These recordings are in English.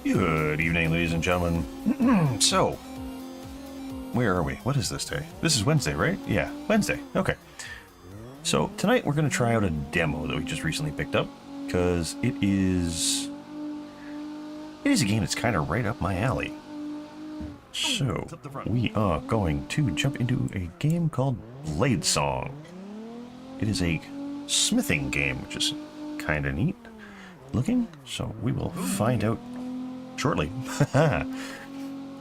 Good evening, ladies and gentlemen. So, where are we? What is this day? This is Wednesday, right? Yeah, Wednesday. Okay. So, tonight we're going to try out a demo that we just recently picked up, because it is a game that's kind of right up my alley. So, we are going to jump into a game called Bladesong. It is a smithing game, which is kind of neat looking, so we will find out shortly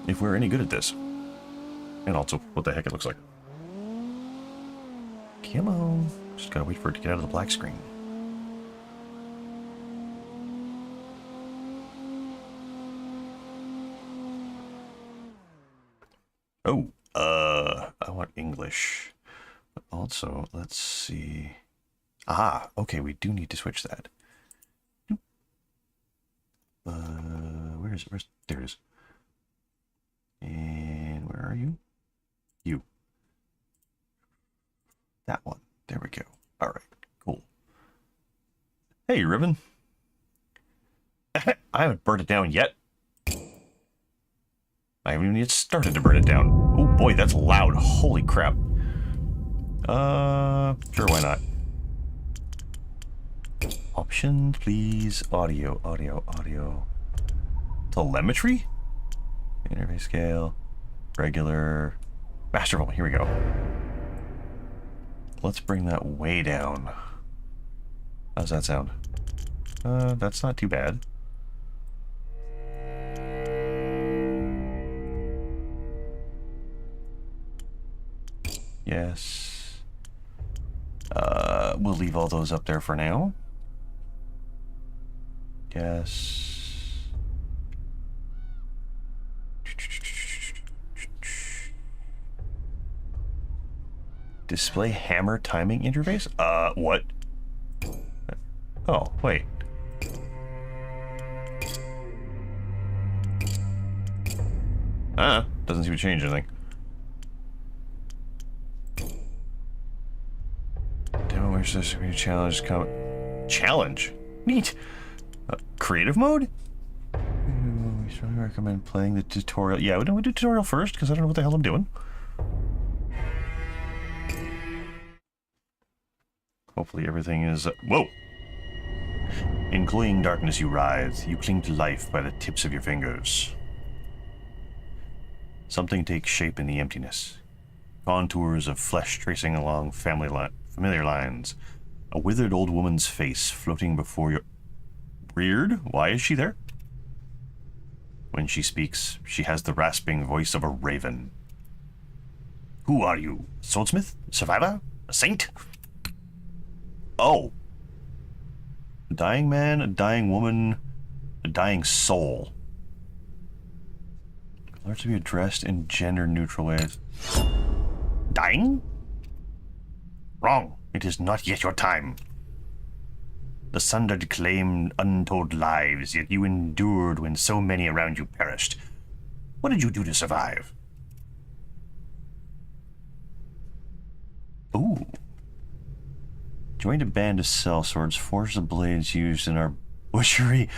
if we're any good at this, and also what the heck it looks like. Come on, just gotta wait for it to get out of the black screen. Oh, I want English, but also let's see. Ah, okay, we do need to switch that. Where is it? There it is. And where are you? You. That one. There we go. All right. Cool. Hey, Ribbon. I haven't burned it down yet. I haven't even yet started to burn it down. Oh boy, that's loud. Holy crap. Sure, why not? Options, please. Audio, audio, audio. Telemetry? Interface scale. Regular. Master volume. Here we go. Let's bring that way down. How's that sound? That's not too bad. Yes. We'll leave all those up there for now. Yes. Display hammer timing interface? What? Oh, wait. Doesn't seem to change anything. Demo where this challenge come. Challenge? Neat! Creative mode? We strongly recommend playing the tutorial. Yeah, we do tutorial first, because I don't know what the hell I'm doing. Hopefully everything is... whoa! In cloying darkness you writhe. You cling to life by the tips of your fingers. Something takes shape in the emptiness. Contours of flesh tracing along familiar lines. A withered old woman's face floating before your... Weird? Why is she there? When she speaks, she has the rasping voice of a raven. Who are you? Swordsmith? Survivor? A saint? Oh. A dying man, a dying woman, a dying soul. Are to be addressed in gender-neutral ways. Dying? Wrong. It is not yet your time. The sundered claimed untold lives, yet you endured when so many around you perished. What did you do to survive? Ooh. Joined a band to sell swords, forged the blades used in our butchery.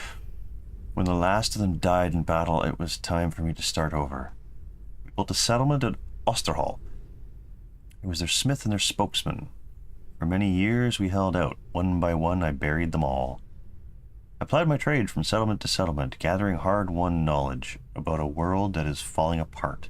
When the last of them died in battle, it was time for me to start over. We built a settlement at Osterhall. It was their smith and their spokesman. For many years we held out. One by one I buried them all. I plied my trade from settlement to settlement, gathering hard-won knowledge about a world that is falling apart.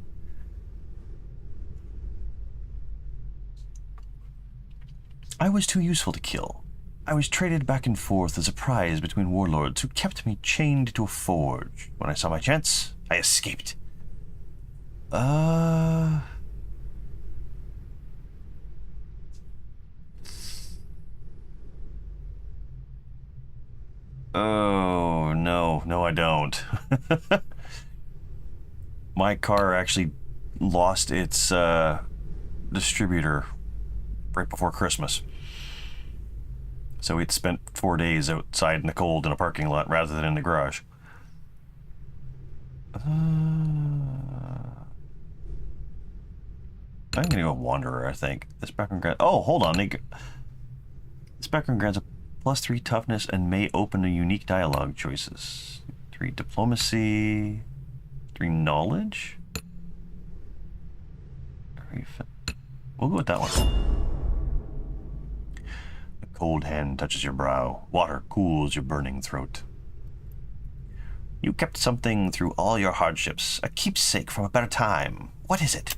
I was too useful to kill. I was traded back and forth as a prize between warlords who kept me chained to a forge. When I saw my chance, I escaped. Oh, no. No, I don't. My car actually lost its distributor right before Christmas. So we'd spent 4 days outside in the cold in a parking lot rather than in the garage. I'm gonna go Wanderer, I think. This background grants... Oh, hold on. This background grants a +3 toughness and may open a unique dialogue choices. 3 diplomacy, 3 knowledge. We'll go with that one. A cold hand touches your brow. Water cools your burning throat. You kept something through all your hardships, a keepsake from a better time. What is it?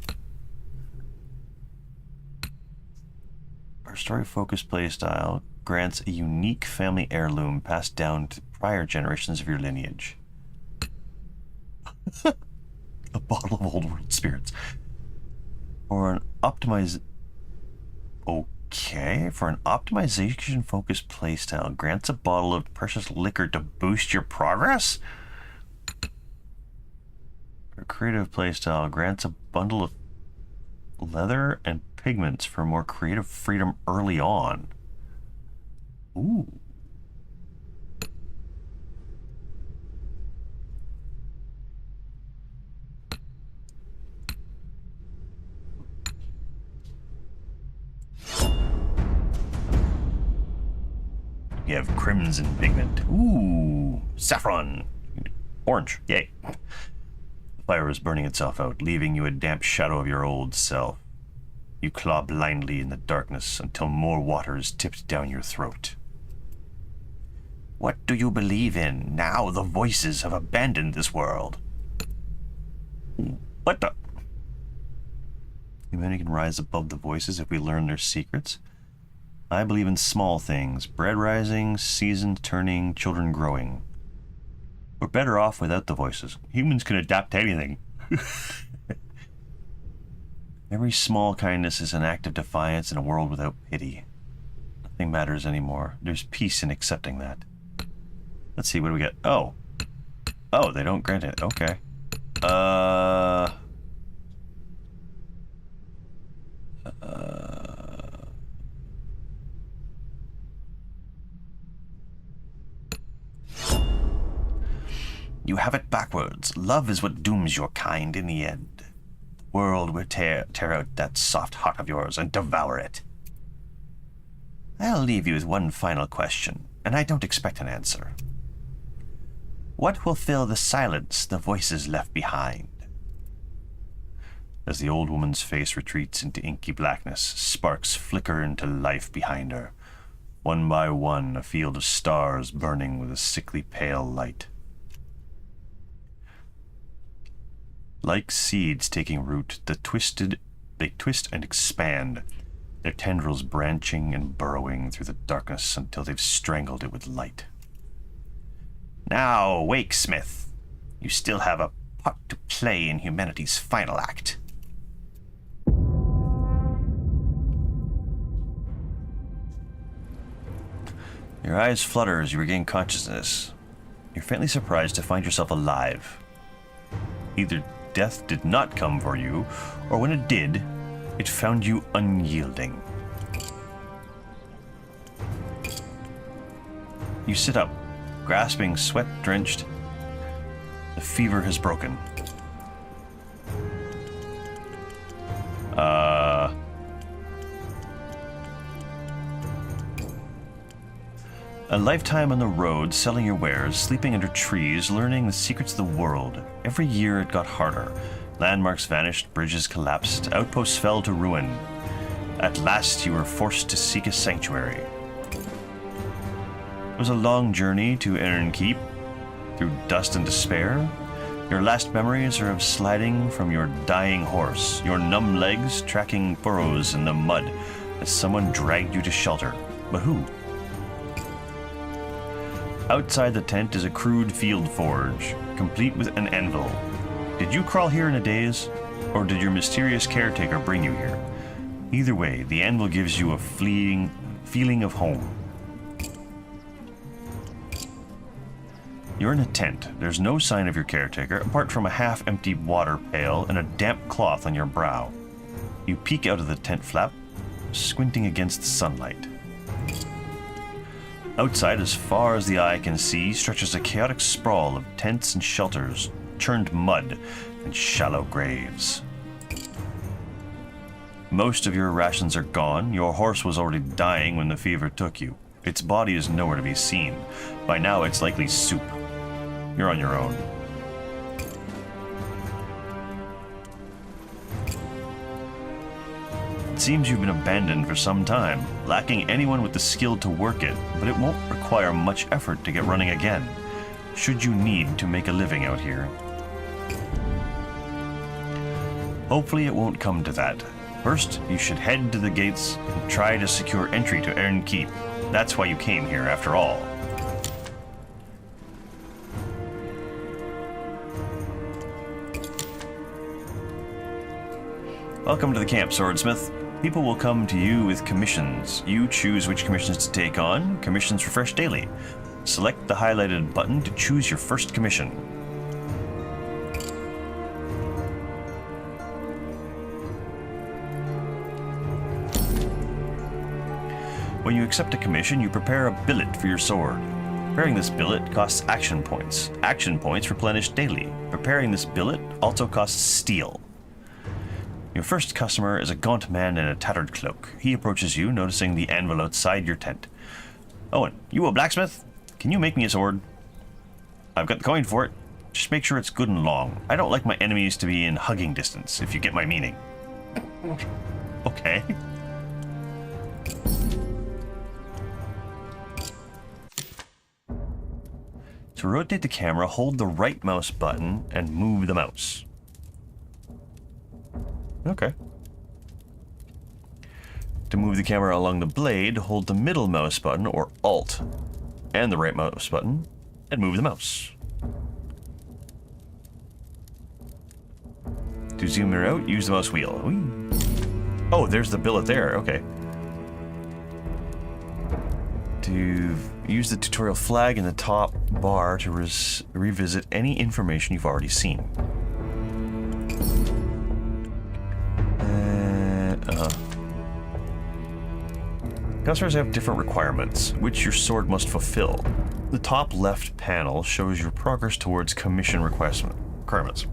Our story-focused playstyle grants a unique family heirloom passed down to prior generations of your lineage. A bottle of old world spirits. For an optimization-focused playstyle, grants a bottle of precious liquor to boost your progress? For creative playstyle, grants a bundle of leather and pigments for more creative freedom early on. Ooh. You have crimson pigment. Ooh, saffron. Orange, yay. The fire is burning itself out, leaving you a damp shadow of your old self. You claw blindly in the darkness until more water is tipped down your throat. What do you believe in? Now the voices have abandoned this world. What the? Humanity can rise above the voices if we learn their secrets. I believe in small things. Bread rising, seasons turning, children growing. We're better off without the voices. Humans can adapt to anything. Every small kindness is an act of defiance in a world without pity. Nothing matters anymore. There's peace in accepting that. Let's see, what do we get? Oh. Oh, they don't grant it. Okay. You have it backwards. Love is what dooms your kind in the end. The world will tear out that soft heart of yours and devour it. I'll leave you with one final question, and I don't expect an answer. What will fill the silence the voices left behind? As the old woman's face retreats into inky blackness, sparks flicker into life behind her. One by one, a field of stars burning with a sickly pale light. Like seeds taking root, they twist and expand, their tendrils branching and burrowing through the darkness until they've strangled it with light. Now, wake, Smith. You still have a part to play in humanity's final act. Your eyes flutter as you regain consciousness. You're faintly surprised to find yourself alive. Either death did not come for you, or when it did, it found you unyielding. You sit up, grasping, sweat-drenched. The fever has broken. A lifetime on the road, selling your wares, sleeping under trees, learning the secrets of the world. Every year it got harder. Landmarks vanished, bridges collapsed, outposts fell to ruin. At last you were forced to seek a sanctuary. It was a long journey to Eren Keep, through dust and despair. Your last memories are of sliding from your dying horse, your numb legs tracking furrows in the mud as someone dragged you to shelter. But who? Outside the tent is a crude field forge, complete with an anvil. Did you crawl here in a daze, or did your mysterious caretaker bring you here? Either way, the anvil gives you a fleeting feeling of home. You're in a tent. There's no sign of your caretaker, apart from a half-empty water pail and a damp cloth on your brow. You peek out of the tent flap, squinting against the sunlight. Outside, as far as the eye can see, stretches a chaotic sprawl of tents and shelters, churned mud, and shallow graves. Most of your rations are gone. Your horse was already dying when the fever took you. Its body is nowhere to be seen. By now, it's likely soup. You're on your own. It seems you've been abandoned for some time, lacking anyone with the skill to work it, but it won't require much effort to get running again, should you need to make a living out here. Hopefully it won't come to that. First, you should head to the gates and try to secure entry to Ern Keep. That's why you came here, after all. Welcome to the camp, Swordsmith. People will come to you with commissions. You choose which commissions to take on. Commissions refresh daily. Select the highlighted button to choose your first commission. When you accept a commission, you prepare a billet for your sword. Preparing this billet costs action points. Action points replenish daily. Preparing this billet also costs steel. Your first customer is a gaunt man in a tattered cloak. He approaches you, noticing the anvil outside your tent. Owen, you a blacksmith? Can you make me a sword? I've got the coin for it. Just make sure it's good and long. I don't like my enemies to be in hugging distance, if you get my meaning. Okay. To rotate the camera, hold the right mouse button and move the mouse. Okay. To move the camera along the blade, hold the middle mouse button, or Alt, and the right mouse button, and move the mouse. To zoom her out, use the mouse wheel. Whee. Oh, there's the billet there, okay. To use the tutorial flag in the top bar to revisit any information you've already seen. Customers have different requirements, which your sword must fulfill. The top left panel shows your progress towards commission requirements.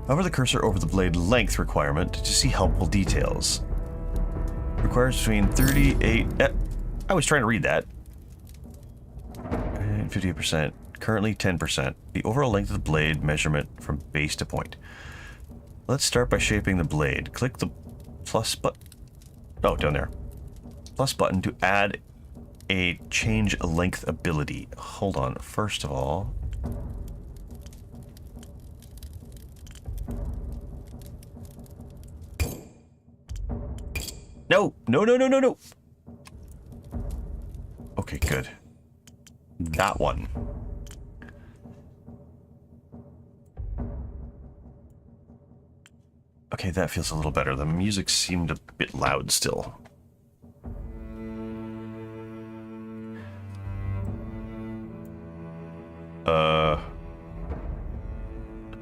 Hover the cursor over the blade length requirement to see helpful details. Requires between 38... I was trying to read that. And 58%. Currently 10%. The overall length of the blade measurement from base to point. Let's start by shaping the blade. Click the plus button. Oh, down there. Plus button to add a change length ability. Hold on. First of all... No! No, no, no, no, no! Okay, good. That one. Okay, that feels a little better. The music seemed a bit loud still.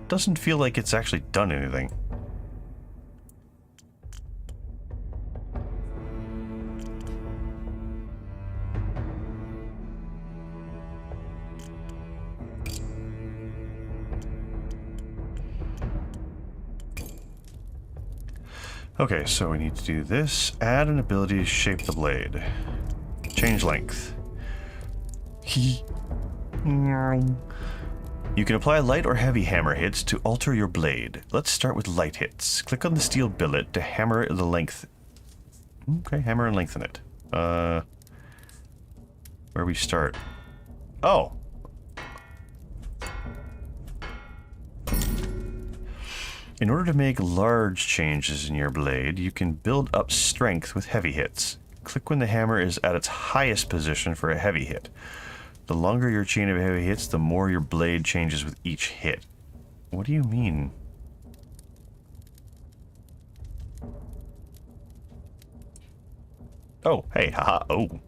Doesn't feel like it's actually done anything. Okay, so we need to do this. Add an ability to shape the blade. Change length. You can apply light or heavy hammer hits to alter your blade. Let's start with light hits. Click on the steel billet to hammer the length. Okay, hammer and lengthen it. Where we start? Oh! In order to make large changes in your blade, you can build up strength with heavy hits. Click when the hammer is at its highest position for a heavy hit. The longer your chain of heavy hits, the more your blade changes with each hit. What do you mean? Oh, hey, haha, oh.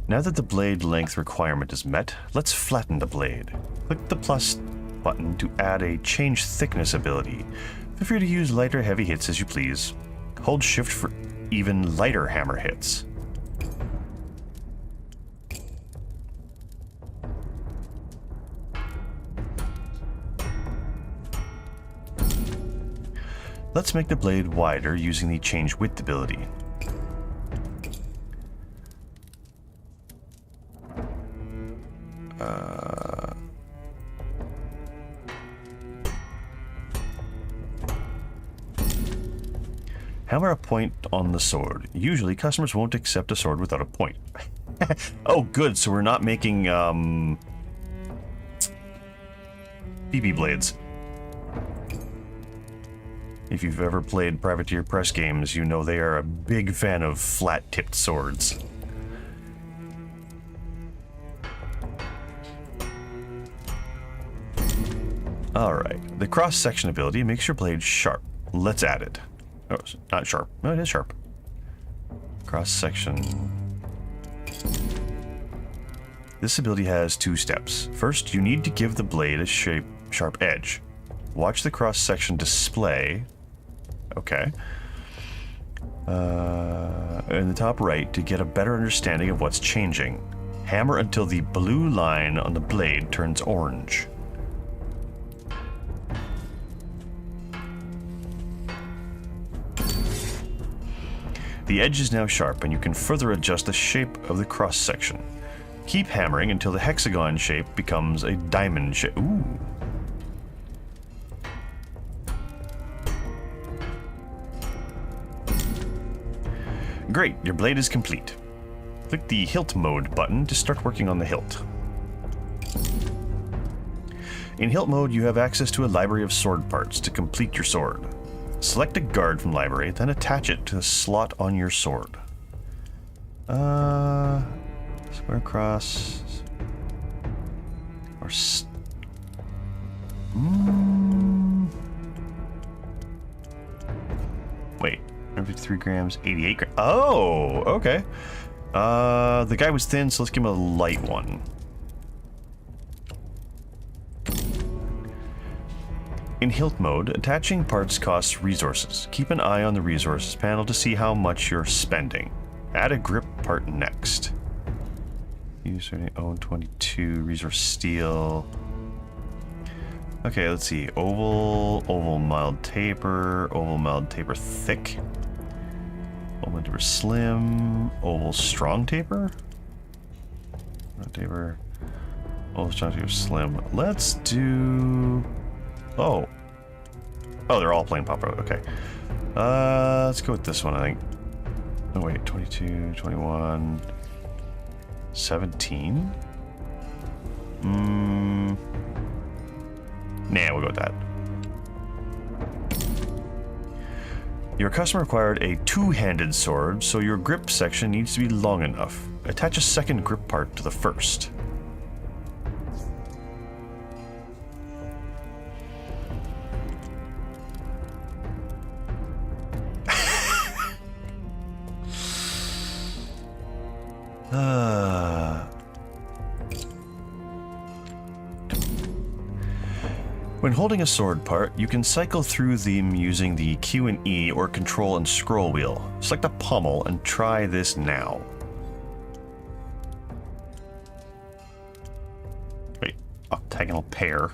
Now that the blade length requirement is met, let's flatten the blade. Click the plus button to add a change thickness ability. Feel free to use light or heavy hits as you please. Hold shift for even lighter hammer hits. Let's make the blade wider using the change width ability. Hammer a point on the sword. Usually, customers won't accept a sword without a point. Oh, good. So we're not making BB blades. If you've ever played Privateer Press games, you know they are a big fan of flat-tipped swords. Alright, the cross-section ability makes your blade sharp. Let's add it. Oh, it's not sharp. No, it is sharp. Cross-section. This ability has 2 steps. First, you need to give the blade a sharp edge. Watch the cross-section display. Okay. In the top right to get a better understanding of what's changing. Hammer until the blue line on the blade turns orange. The edge is now sharp, and you can further adjust the shape of the cross-section. Keep hammering until the hexagon shape becomes a diamond shape. Ooh. Great, your blade is complete. Click the hilt mode button to start working on the hilt. In hilt mode, you have access to a library of sword parts to complete your sword. Select a guard from library, then attach it to the slot on your sword. Square cross. Or wait, 153 grams, 88 grams. Oh, okay. The guy was thin, so let's give him a light one. In hilt mode, attaching parts costs resources. Keep an eye on the resources panel to see how much you're spending. Add a grip part next. Use 22 resource steel. Okay, let's see. Oval mild taper, oval mild taper thick, oval taper slim, oval strong taper. Taper, oval strong taper slim. Let's do. Oh, they're all plain pop out. Okay. Let's go with this one, I think. Oh, wait. 22, 21, 17? Nah, we'll go with that. Your customer required a two-handed sword, so your grip section needs to be long enough. Attach a second grip part to the first. When holding a sword part, you can cycle through them using the Q and E or Control and Scroll wheel. Select a pommel and try this now. Wait, octagonal pair.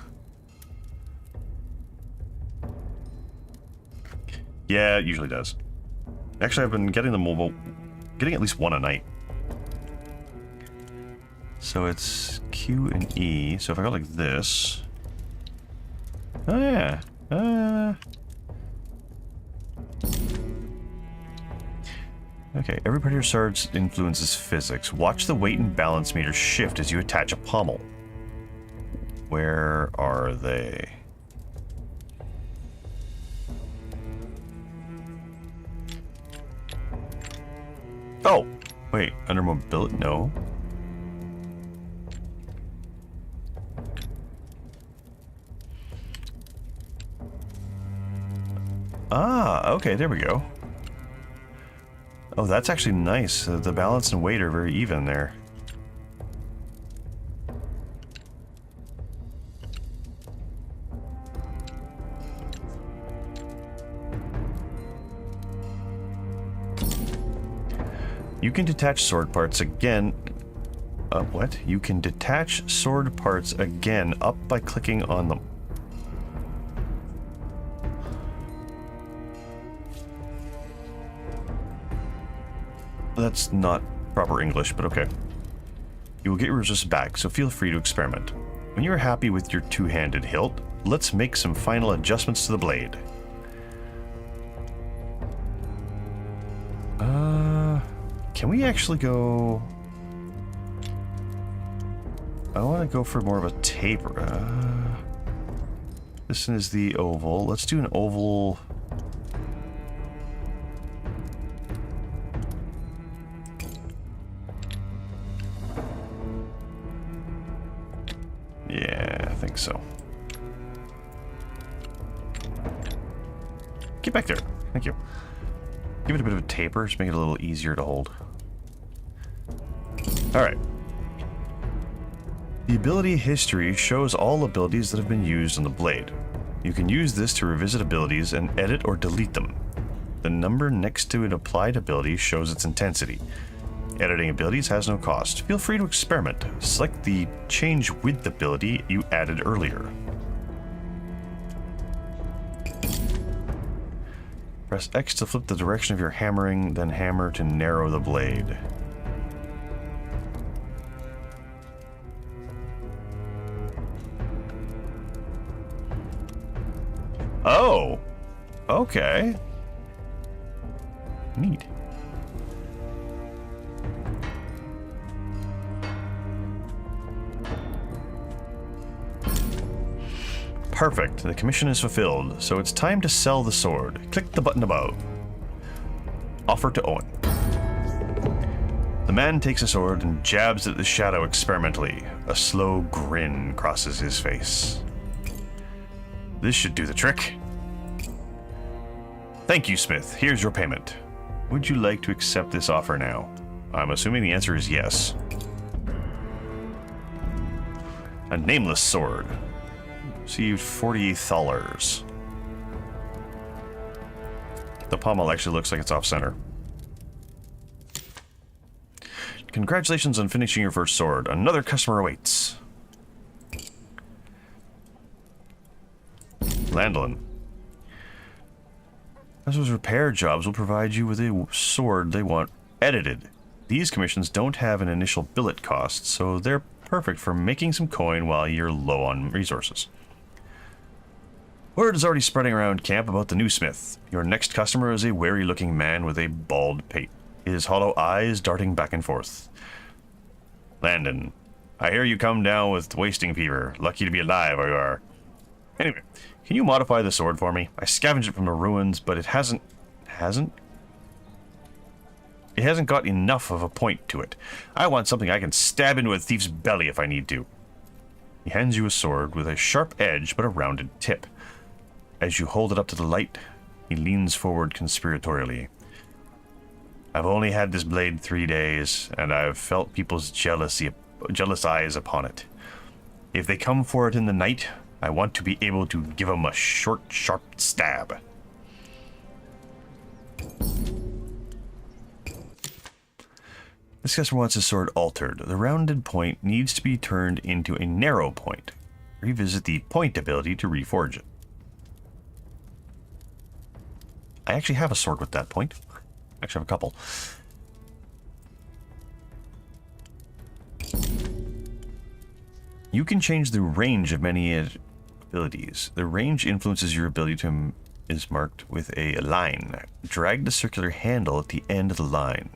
Yeah, it usually does. Actually, I've been getting them getting at least one a night. So it's Q and E. So if I go like this. Oh yeah. Okay, every part of your sword influences physics. Watch the weight and balance meter shift as you attach a pommel. Where are they? Oh! Wait, under mobility? No. Ah, okay, there we go. Oh, that's actually nice. The balance and weight are very even there. You can detach sword parts again. What? You can detach sword parts again up by clicking on them. That's not proper English, but okay. You will get your resources back, so feel free to experiment. When you are happy with your two-handed hilt, let's make some final adjustments to the blade. Can we actually go... I want to go for more of a taper. This is the oval. Let's do an oval... Yeah, I think so. Get back there. Thank you. Give it a bit of a taper, just make it a little easier to hold. Alright. The ability history shows all abilities that have been used on the blade. You can use this to revisit abilities and edit or delete them. The number next to an applied ability shows its intensity. Editing abilities has no cost. Feel free to experiment. Select the change width ability you added earlier. Press X to flip the direction of your hammering, then hammer to narrow the blade. Oh! Okay. Neat. Perfect. The commission is fulfilled, so it's time to sell the sword. Click the button above. Offer to Owen. The man takes a sword and jabs at the shadow experimentally. A slow grin crosses his face. This should do the trick. Thank you, Smith. Here's your payment. Would you like to accept this offer now? I'm assuming the answer is yes. A nameless sword. Received 40 thalers. The pommel actually looks like it's off-center. Congratulations on finishing your first sword. Another customer awaits. Landlin. Those repair jobs will provide you with a sword they want edited. These commissions don't have an initial billet cost, so they're perfect for making some coin while you're low on resources. Word is already spreading around camp about the new smith. Your next customer is a wary-looking man with a bald pate, his hollow eyes darting back and forth. Landon, I hear you come down with wasting fever. Lucky to be alive, you are. Anyway, can you modify the sword for me? I scavenged it from the ruins, but it hasn't got enough of a point to it. I want something I can stab into a thief's belly if I need to. He hands you a sword with a sharp edge but a rounded tip. As you hold it up to the light, he leans forward conspiratorially. I've only had this blade 3 days, and I've felt people's jealous eyes upon it. If they come for it in the night, I want to be able to give them a short, sharp stab. This customer wants his sword altered. The rounded point needs to be turned into a narrow point. Revisit the point ability to reforge it. I actually have a sword with that point. Actually, I have a couple. You can change the range of many abilities. The range influences your ability to is marked with a line. Drag the circular handle at the end of the line.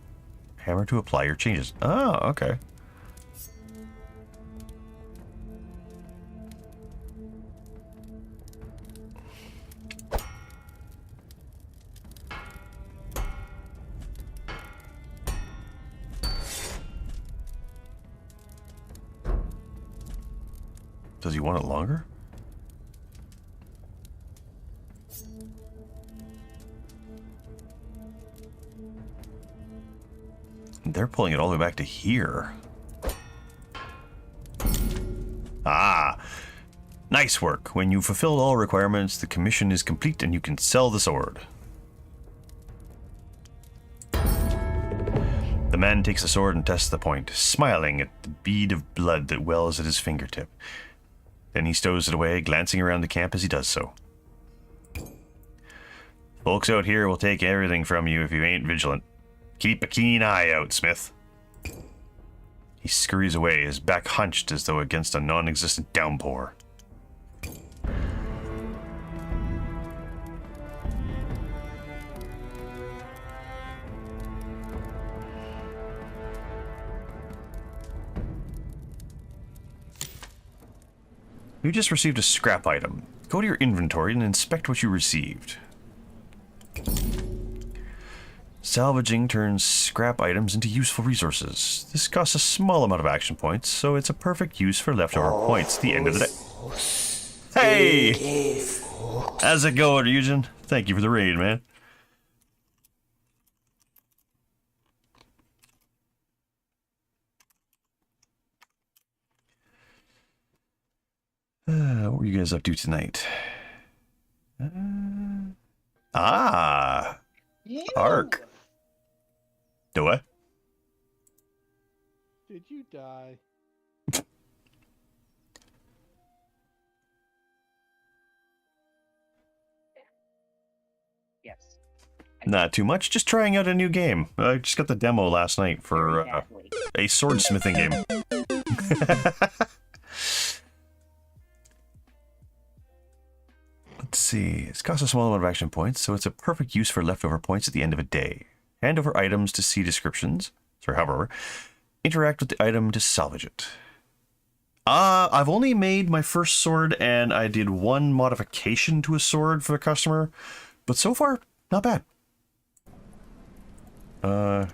Hammer to apply your changes. Oh, okay. Does he want it longer? They're pulling it all the way back to here. Ah, nice work. When you fulfill all requirements, the commission is complete and you can sell the sword. The man takes the sword and tests the point, smiling at the bead of blood that wells at his fingertip. Then he stows it away, glancing around the camp as he does so. Folks out here will take everything from you if you ain't vigilant. Keep a keen eye out, Smith. He scurries away, his back hunched as though against a non-existent downpour. You just received a scrap item. Go to your inventory and inspect what you received. Salvaging turns scrap items into useful resources. This costs a small amount of action points, so it's a perfect use for leftover points at the end of the day. Hey! How's it going, Ryujin? Thank you for the raid, man. What were you guys up to tonight? Ark. Do what? Did you die? Yes. Not too much, just trying out a new game. I just got the demo last night for a swordsmithing game. Let's see, it's cost a small amount of action points, so it's a perfect use for leftover points at the end of a day. Hand over items to see descriptions, or however, interact with the item to salvage it. I've only made my first sword and I did one modification to a sword for the customer, but so far, not bad. I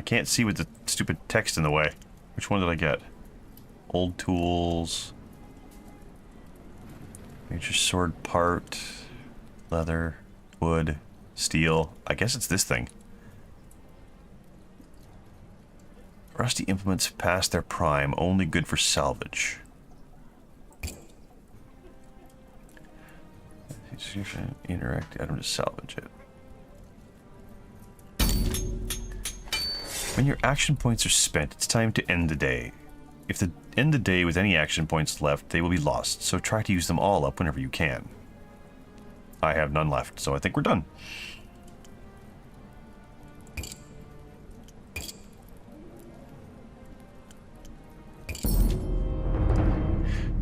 can't see with the stupid text in the way. Which one did I get? Old tools. Major sword part. Leather. Wood. Steel. I guess it's this thing. Rusty implements past their prime. Only good for salvage. Interact the item to salvage it. When your action points are spent, it's time to end the day. If you end the day with any action points left, they will be lost, so try to use them all up whenever you can. I have none left, so I think we're done.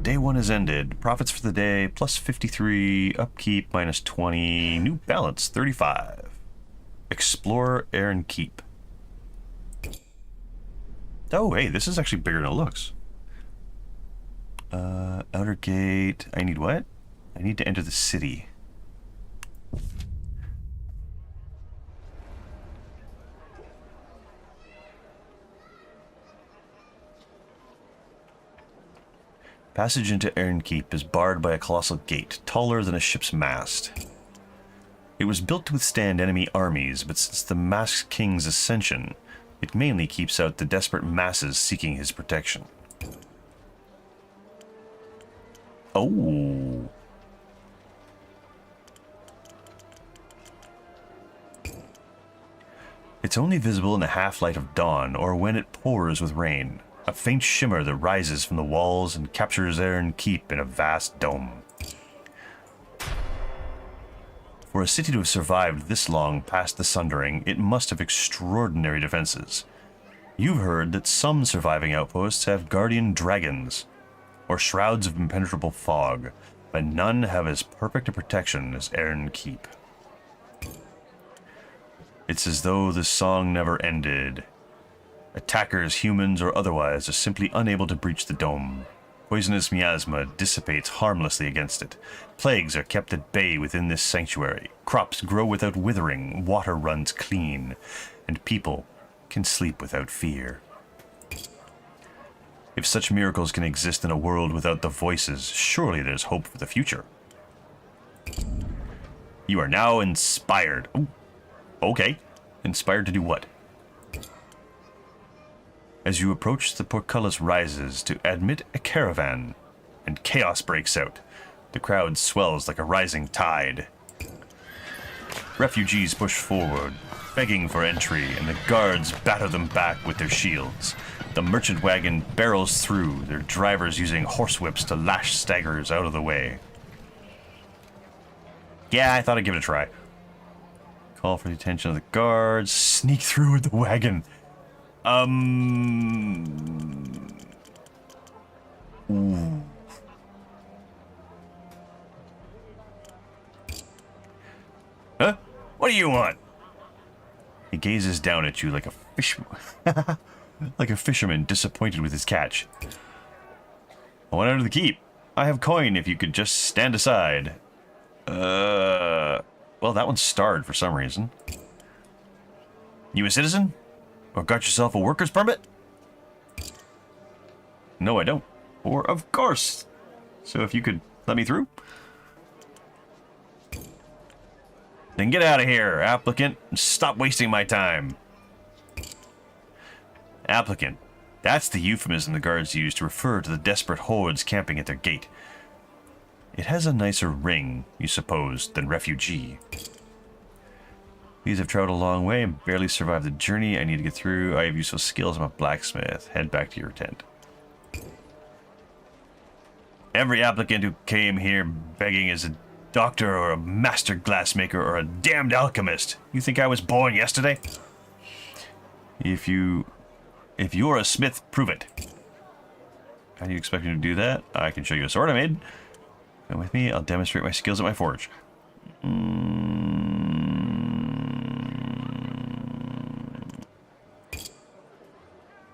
Day 1 is ended. Profits for the day, plus 53. Upkeep, minus 20. New balance, 35. Explore Aran Keep. Oh, hey, this is actually bigger than it looks. Outer gate. I need what? I need to enter the city. Passage into Aran Keep is barred by a colossal gate, taller than a ship's mast. It was built to withstand enemy armies, but since the Masked King's ascension, it mainly keeps out the desperate masses seeking his protection. Oh. It's only visible in the half-light of dawn or when it pours with rain. A faint shimmer that rises from the walls and captures Aran Keep in a vast dome. For a city to have survived this long past the Sundering, it must have extraordinary defenses. You've heard that some surviving outposts have guardian dragons, or shrouds of impenetrable fog, but none have as perfect a protection as Aran Keep. It's as though the song never ended. Attackers, humans or otherwise, are simply unable to breach the dome. Poisonous miasma dissipates harmlessly against it. Plagues are kept at bay within this sanctuary. Crops grow without withering, water runs clean, and people can sleep without fear. If such miracles can exist in a world without the voices, surely there's hope for the future. You are now inspired. Ooh. Okay. Inspired to do what? As you approach, the portcullis rises to admit a caravan, and chaos breaks out. The crowd swells like a rising tide. Refugees push forward, begging for entry, and the guards batter them back with their shields. The merchant wagon barrels through, their drivers using horsewhips to lash staggers out of the way. Yeah, I thought I'd give it a try. Call for the attention of the guards. Sneak through with the wagon. Ooh. Huh? What do you want? He gazes down at you like a fish, like a fisherman disappointed with his catch. I want out of the keep. I have coin if you could just stand aside. Well, that one's starred for some reason. You a citizen? Or got yourself a worker's permit? No, I don't. Or, of course. So if you could let me through? Then get out of here, applicant, and stop wasting my time. Applicant. That's the euphemism the guards use to refer to the desperate hordes camping at their gate. It has a nicer ring, you suppose, than refugee. These have traveled a long way and barely survived the journey I need to get through. I have useful skills. I'm a blacksmith. Head back to your tent. Every applicant who came here begging is a doctor or a master glassmaker or a damned alchemist. You think I was born yesterday? If you're a smith, prove it. How do you expect me to do that? I can show you a sword I made. Come with me, I'll demonstrate my skills at my forge.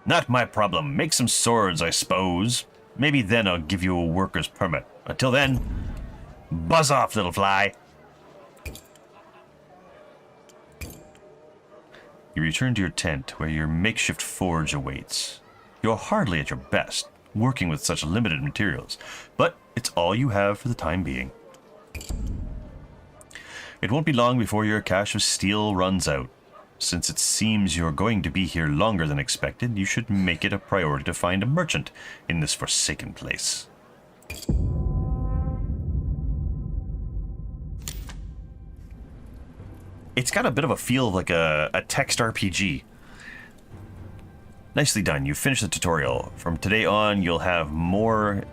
Not my problem. Make some swords, I suppose. Maybe then I'll give you a worker's permit. Until then, buzz off, little fly. You return to your tent, where your makeshift forge awaits. You're hardly at your best, working with such limited materials, but it's all you have for the time being. It won't be long before your cache of steel runs out. Since it seems you're going to be here longer than expected, you should make it a priority to find a merchant in this forsaken place. It's got a bit of a feel of like a text RPG. Nicely done. You finished the tutorial. From today on, you'll have more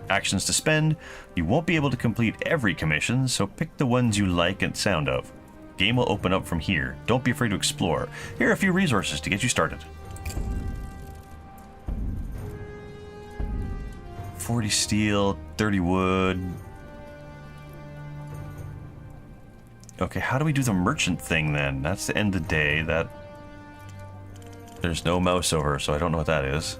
actions to spend. You won't be able to complete every commission, so pick the ones you like and sound of. Game will open up from here. Don't be afraid to explore. Here are a few resources to get you started. 40 steel, 30 wood. Okay, how do we do the merchant thing then? That's the end of the day. There's no mouse over, so I don't know what that is.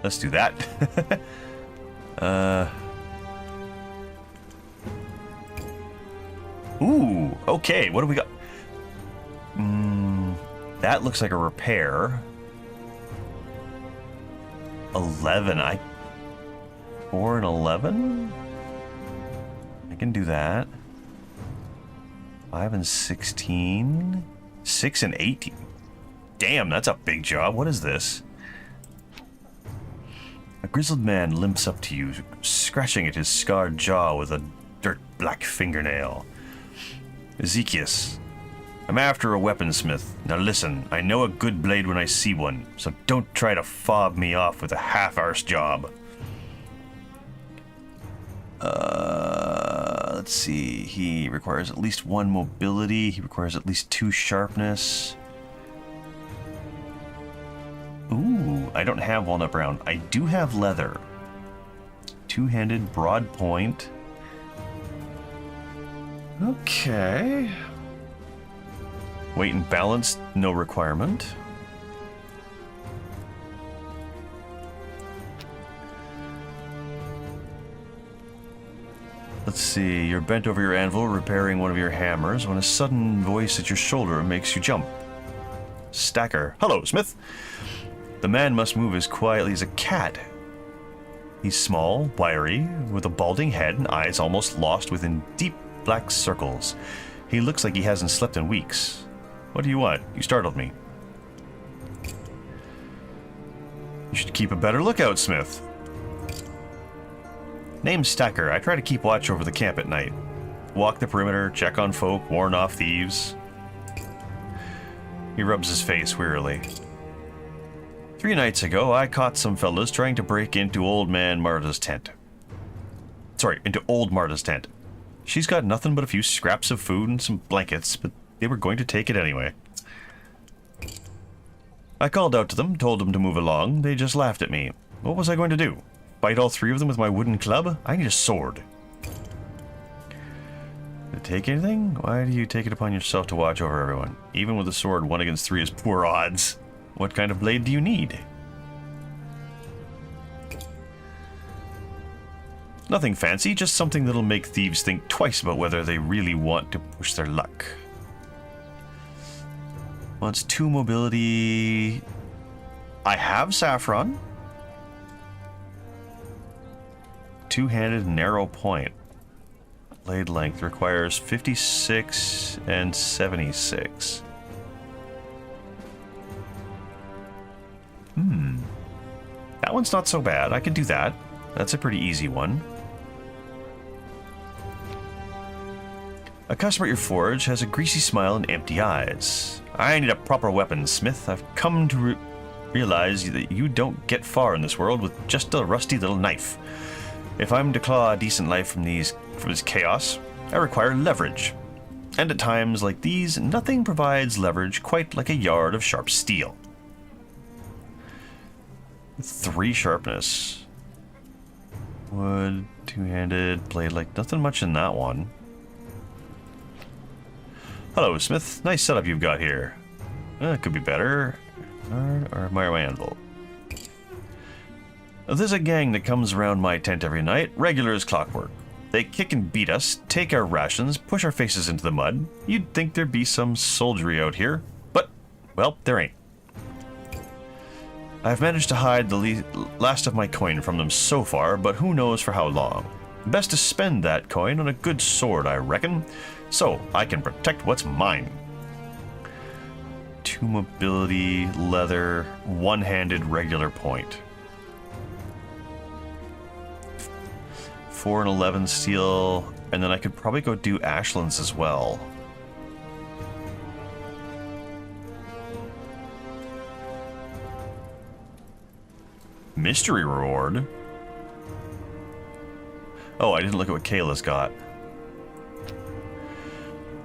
Let's do that. Ooh, okay, what do we got? That looks like a repair. 11, 4 and 11? I can do that. 5 and 16. 6 and 18. Damn, that's a big job. What is this? A grizzled man limps up to you, scratching at his scarred jaw with a dirt-black fingernail. Ezekias, I'm after a weaponsmith. Now listen, I know a good blade when I see one, so don't try to fob me off with a half-arsed job. Let's see. He requires at least 1 mobility. He requires at least 2 sharpness. Ooh, I don't have walnut brown. I do have leather. 2-handed, broad point. Okay. Weight and balance, no requirement. Let's see, you're bent over your anvil repairing one of your hammers when a sudden voice at your shoulder makes you jump. Stacker. Hello, Smith. The man must move as quietly as a cat. He's small, wiry, with a balding head and eyes almost lost within deep black circles. He looks like he hasn't slept in weeks. What do you want? You startled me. You should keep a better lookout, Smith. Name's Stacker. I try to keep watch over the camp at night. Walk the perimeter, check on folk, warn off thieves. He rubs his face wearily. 3 nights ago, I caught some fellas trying to break into old man Marta's tent. Sorry, into old Marta's tent. She's got nothing but a few scraps of food and some blankets, but they were going to take it anyway. I called out to them, told them to move along. They just laughed at me. What was I going to do? Fight all 3 of them with my wooden club? I need a sword. To take anything? Why do you take it upon yourself to watch over everyone? Even with a sword, 1 against 3 is poor odds. What kind of blade do you need? Nothing fancy, just something that'll make thieves think twice about whether they really want to push their luck. Wants 2 mobility. I have saffron. 2-handed narrow point. Blade length requires 56 and 76. That one's not so bad. I can do that. That's a pretty easy one. A customer at your forge has a greasy smile and empty eyes. I need a proper weapon, Smith. I've come to realize that you don't get far in this world with just a rusty little knife. If I'm to claw a decent life from this chaos, I require leverage. And at times like these, nothing provides leverage quite like a yard of sharp steel. 3 sharpness. Wood, 2-handed, blade, like nothing much in that one. Hello, Smith. Nice setup you've got here. It could be better. Or admire my anvil. There's a gang that comes around my tent every night, regular as clockwork. They kick and beat us, take our rations, push our faces into the mud. You'd think there'd be some soldiery out here, but, well, there ain't. I've managed to hide the last of my coin from them so far, but who knows for how long. Best to spend that coin on a good sword, I reckon, so I can protect what's mine. 2 mobility, leather, 1-handed regular point. 4 and 11 steel, and then I could probably go do Ashlands as well. Mystery reward? Oh, I didn't look at what Kayla's got.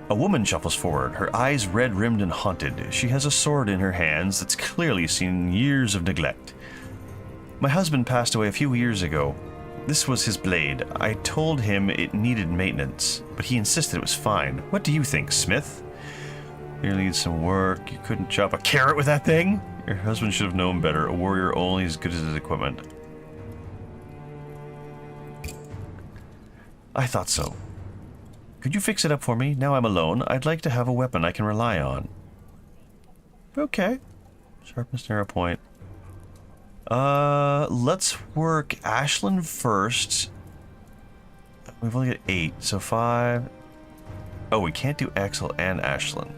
A woman shuffles forward, her eyes red-rimmed and haunted. She has a sword in her hands that's clearly seen years of neglect. My husband passed away a few years ago. This was his blade. I told him it needed maintenance, but he insisted it was fine. What do you think, Smith? You need some work. You couldn't chop a carrot with that thing? Your husband should have known better. A warrior only as good as his equipment. I thought so. Could you fix it up for me? Now I'm alone. I'd like to have a weapon I can rely on. Okay. Sharpness, narrow point. Let's work Ashland first. We've only got 8, so 5. Oh, we can't do Axel and Ashland.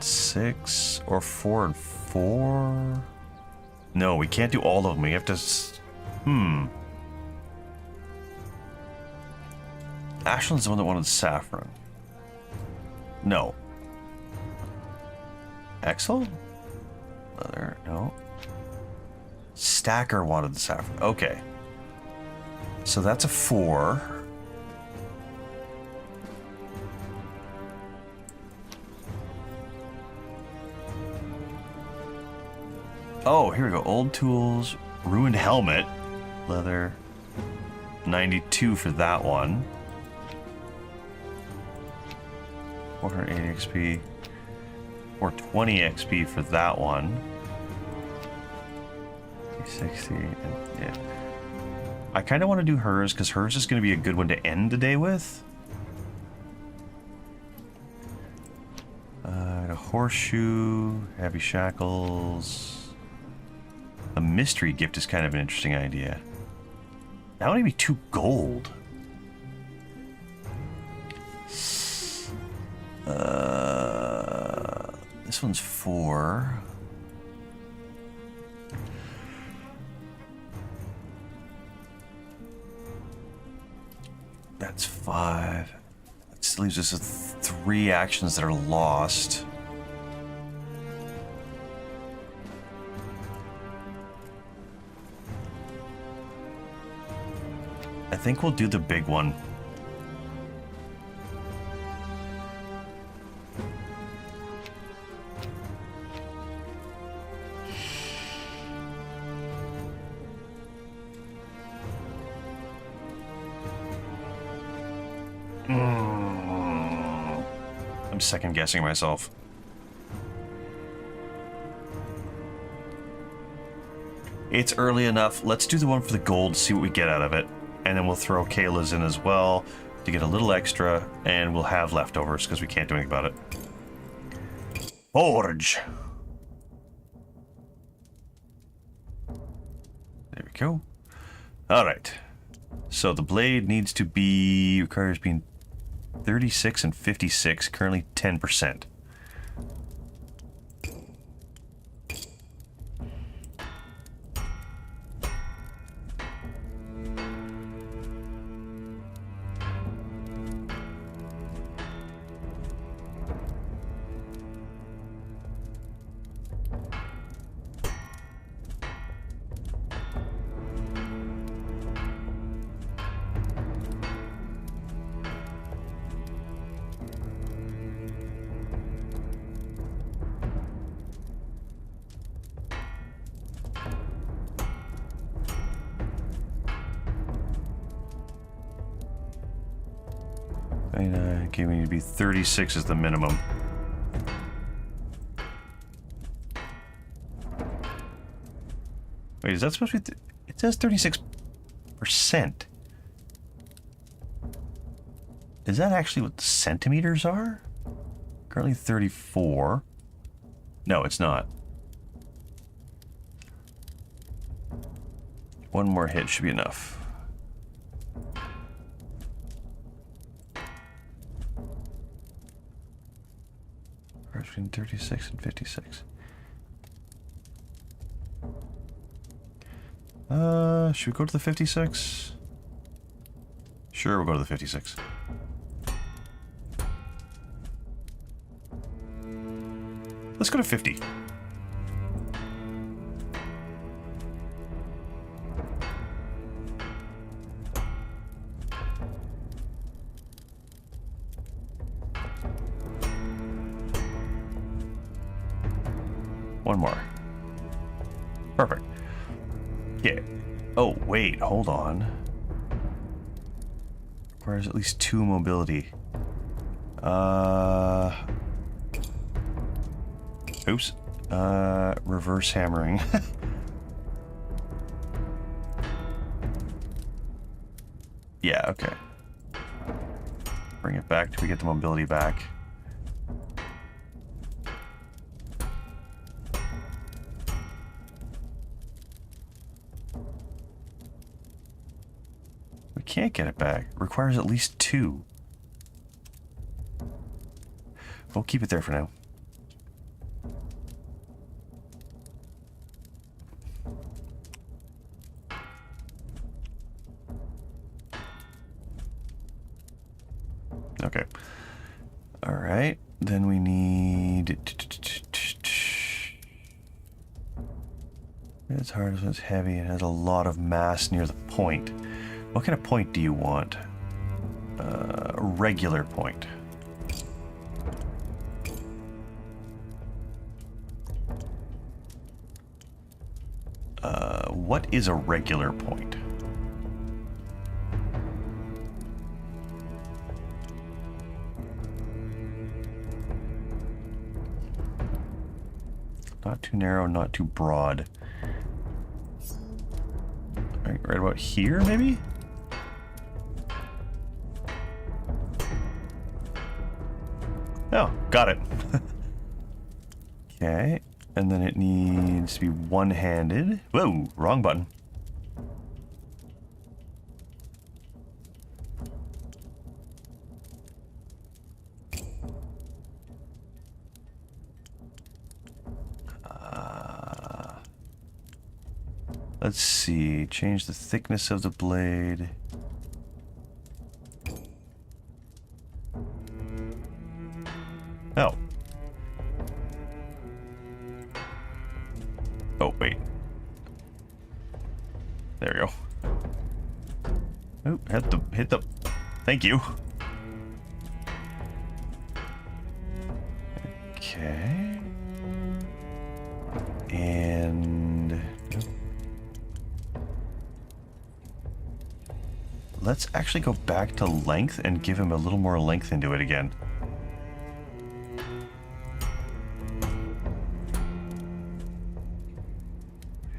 6 or 4 and 4. No, we can't do all of them. We have to. Ashland's the one that wanted saffron. No. Axel? Leather? No. Stacker wanted the saffron. Okay. So that's a 4. Oh, here we go. Old tools, ruined helmet, leather, 92 for that one. 480 XP, or 20 XP for that one. 60, yeah. I kind of want to do hers because hers is going to be a good one to end the day with. A horseshoe, heavy shackles. A mystery gift is kind of an interesting idea. That would be 2 gold. This one's 4. That's 5. That leaves us with 3 actions that are lost. I think we'll do the big one. I'm second guessing myself. It's early enough. Let's do the one for the gold, see what we get out of it. And then we'll throw Kayla's in as well to get a little extra, and we'll have leftovers because we can't do anything about it. Forge. There we go. All right. So the blade needs to be, requires being 36 and 56, currently 10%. Okay, we need to be 36 is the minimum. Wait, is that supposed to be... it says 36%. Is that actually what the centimeters are? Currently 34. No, it's not. One more hit should be enough. Between 36 and 56. Should we go to the 56? Sure, we'll go to the 56. Let's go to 50. One more. Perfect. Yeah. Oh, wait, hold on. Requires at least 2 mobility. Oops. Reverse hammering. Yeah, okay. Bring it back till we get the mobility back. Can't get it back. Requires at least 2. We'll keep it there for now. Okay. All right. Then we need... it's hard, it's heavy, it has a lot of mass near the point. What kind of point do you want? A regular point. What is a regular point? Not too narrow, not too broad. Right about here, maybe? Oh, got it. Okay, and then it needs to be one-handed. Whoa, wrong button. Let's see, change the thickness of the blade. Oh, wait. There you go. Oh, hit the. Thank you. Okay. And let's actually go back to length and give him a little more length into it again.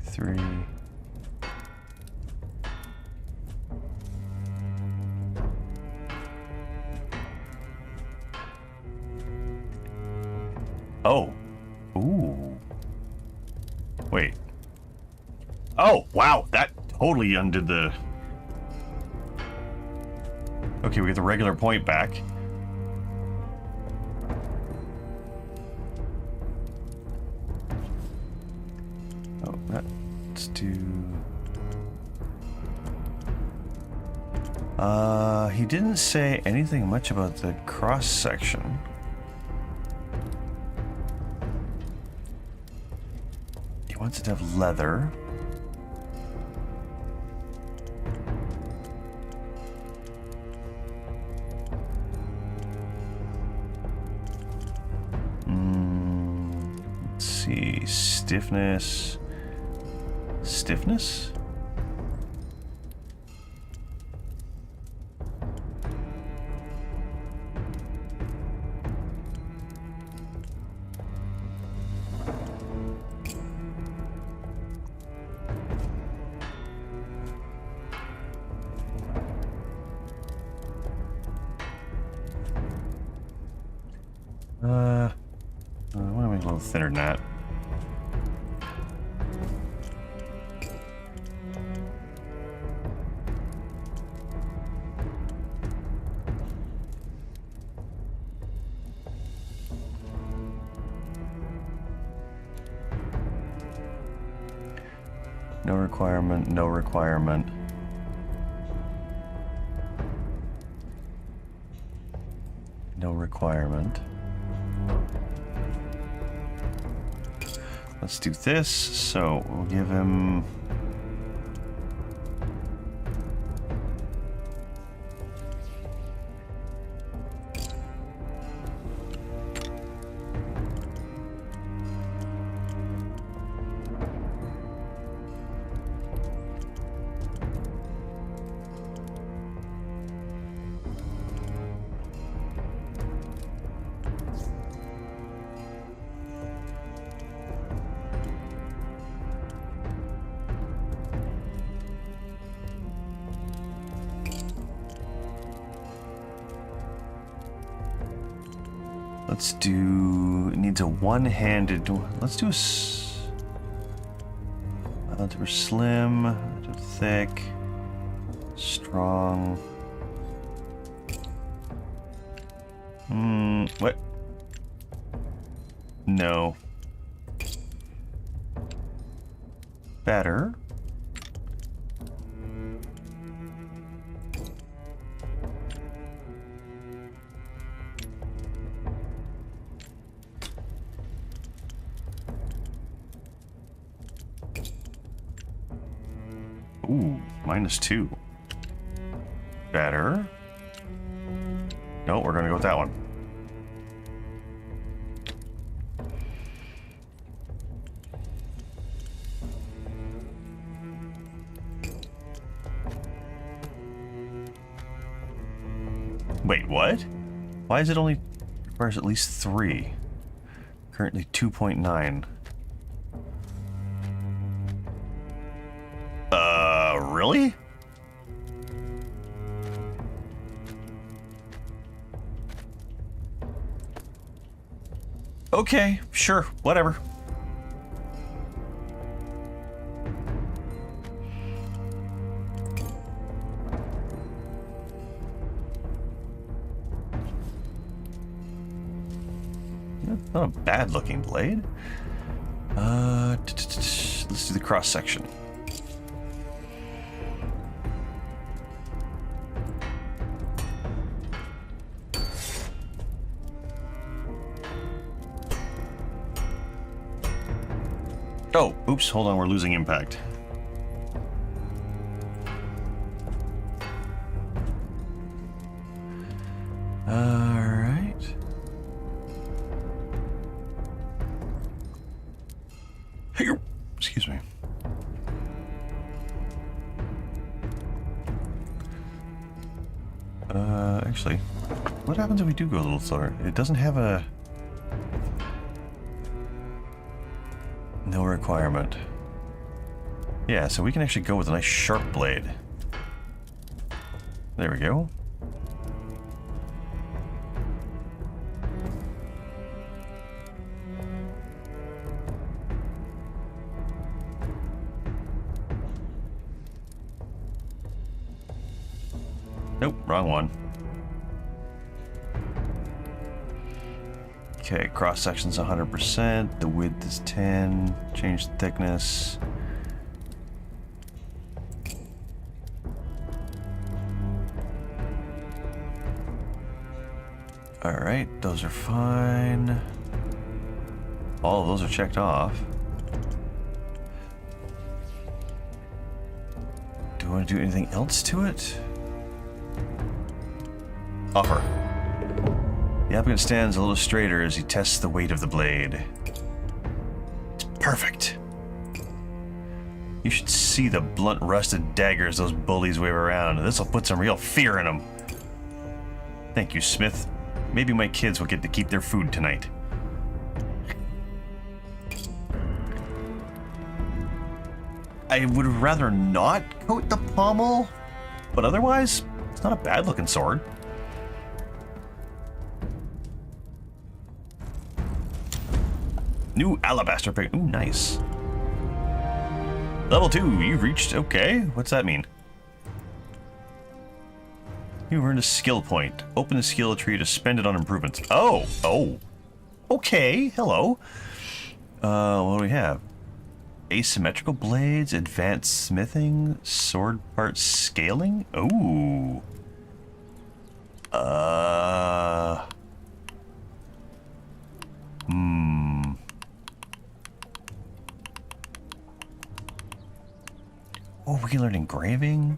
Three. Oh. Ooh. Wait. Oh, wow. That totally undid the... Okay, we get the regular point back. Oh, let's do... he didn't say anything much about the cross section. He wants it to have leather. Let's see, stiffness. Stiffness? I want to make it a little thinner than that. No requirement, no requirement. No requirement. Let's do this. So we'll give him... Let's do... It needs a one-handed... Let's do a... We're slim, thick, strong. What? No. Better. Ooh, -2. Better. No, we're gonna go with that one. Wait, what? Why is it only requires at least 3? Currently 2.9. Really? Okay, sure, whatever. Not a bad looking blade. Let's do the cross section. Oh, oops, hold on, we're losing impact. Alright. Hey, excuse me. Actually, what happens if we do go a little slower? It doesn't have a... No requirement. Yeah, so we can actually go with a nice sharp blade. There we go. Nope, wrong one. Okay, cross section's 100%, the width is 10, change the thickness. Alright, those are fine. All of those are checked off. Do I want to do anything else to it? Offer. The applicant stands a little straighter as he tests the weight of the blade. It's perfect. You should see the blunt rusted daggers those bullies wave around. This'll put some real fear in them. Thank you, Smith. Maybe my kids will get to keep their food tonight. I would rather not coat the pommel, but otherwise, it's not a bad looking sword. New alabaster pick. Ooh, nice. Level 2, you've reached. Okay, what's that mean? You've earned a skill point. Open the skill tree to spend it on improvements. Oh, oh. Okay, hello. What do we have? Asymmetrical blades, advanced smithing, sword part scaling. Ooh. Oh, we can learn engraving.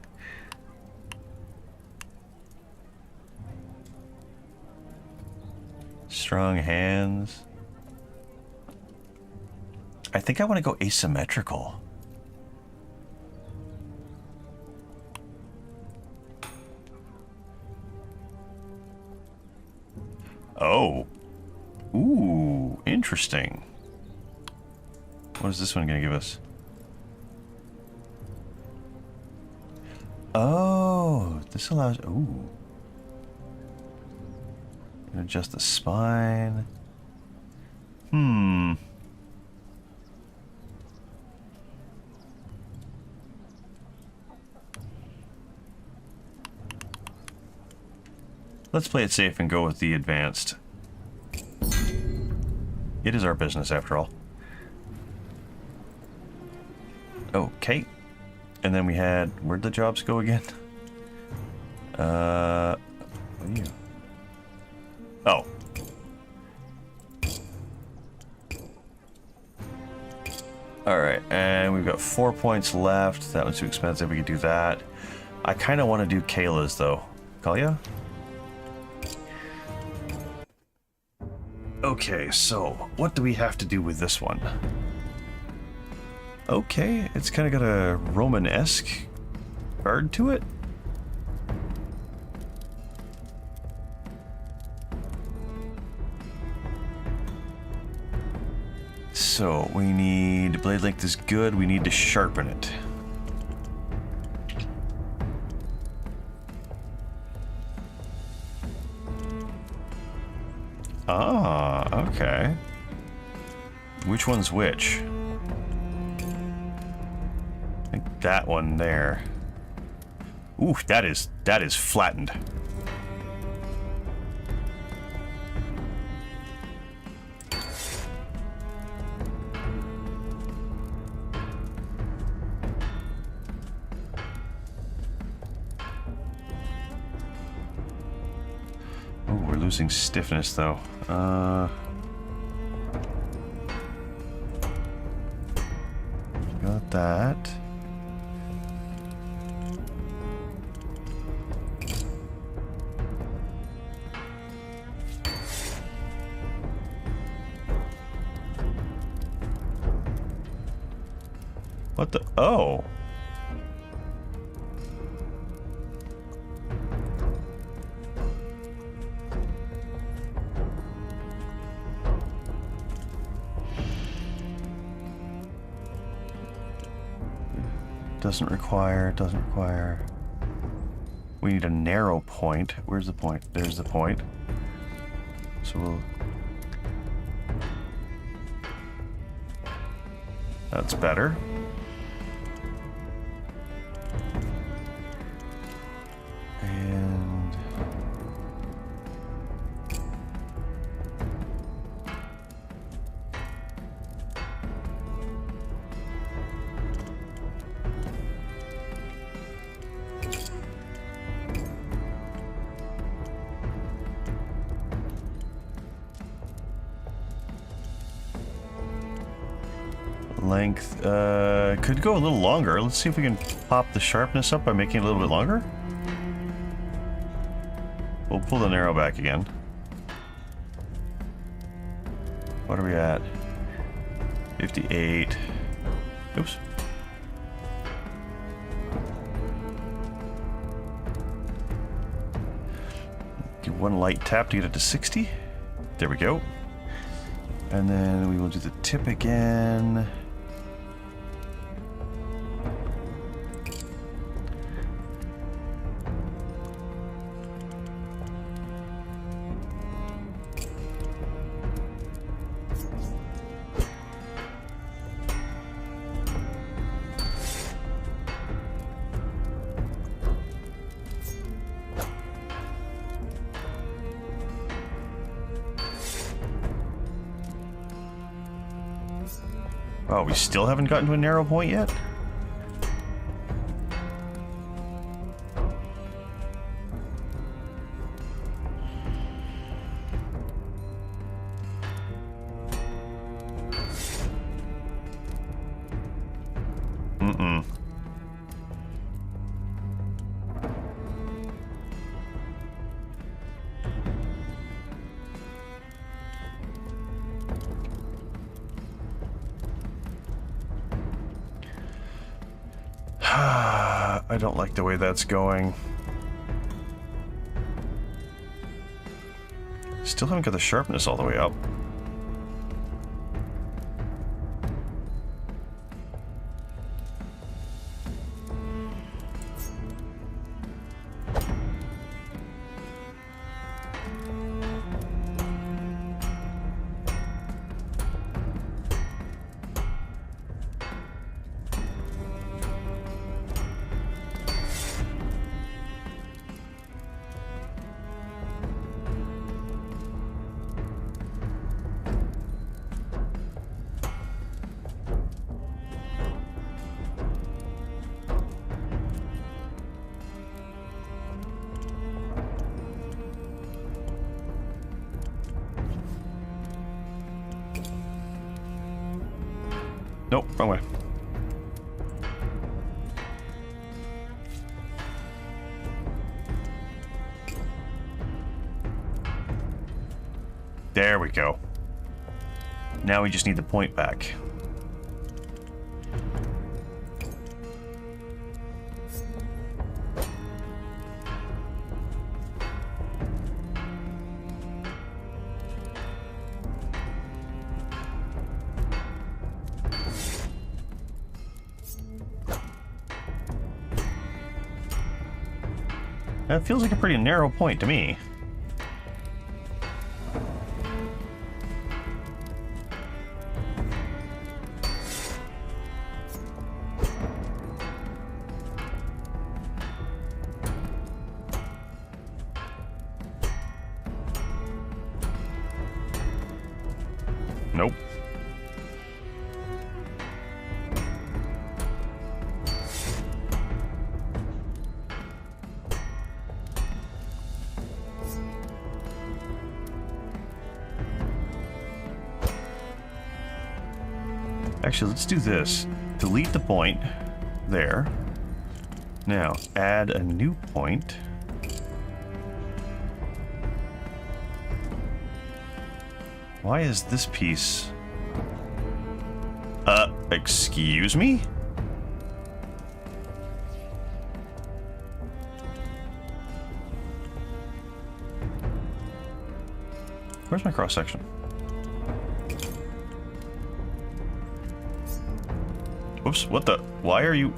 Strong hands. I think I want to go asymmetrical. Oh. Ooh, interesting. What is this one going to give us? Oh, this allows... Ooh. Adjust the spine. Let's play it safe and go with the advanced. It is our business, after all. Okay. And then we had... Where'd the jobs go again? What are you? Oh. Alright, and we've got 4 points left. That one's too expensive. We could do that. I kind of want to do Kayla's, though. Kalia? Okay, so what do we have to do with this one? Okay, it's kind of got a Roman-esque guard to it. So we need blade length is good. We need to sharpen it. Ah, okay. Which one's which? I think that one there. Ooh, that is flattened. Losing stiffness though. That. What the? Oh. Doesn't require. We need a narrow point. Where's the point? There's the point. So we'll... That's better. And... length, could go a little longer. Let's see if we can pop the sharpness up by making it a little bit longer. We'll pull the narrow back again. What are we at? 58. Oops. Do one light tap to get it to 60. There we go. And then we will do the tip again. Oh, we still haven't gotten to a narrow point yet? Mm-mm. I don't like the way that's going. Still haven't got the sharpness all the way up. Nope, wrong way. There we go. Now we just need the point back. That feels like a pretty narrow point to me. Nope. Actually, let's do this. delete the point there. Now, add a new point. Why is this piece... excuse me? Where's my cross-section? Oops, what the... Why are you...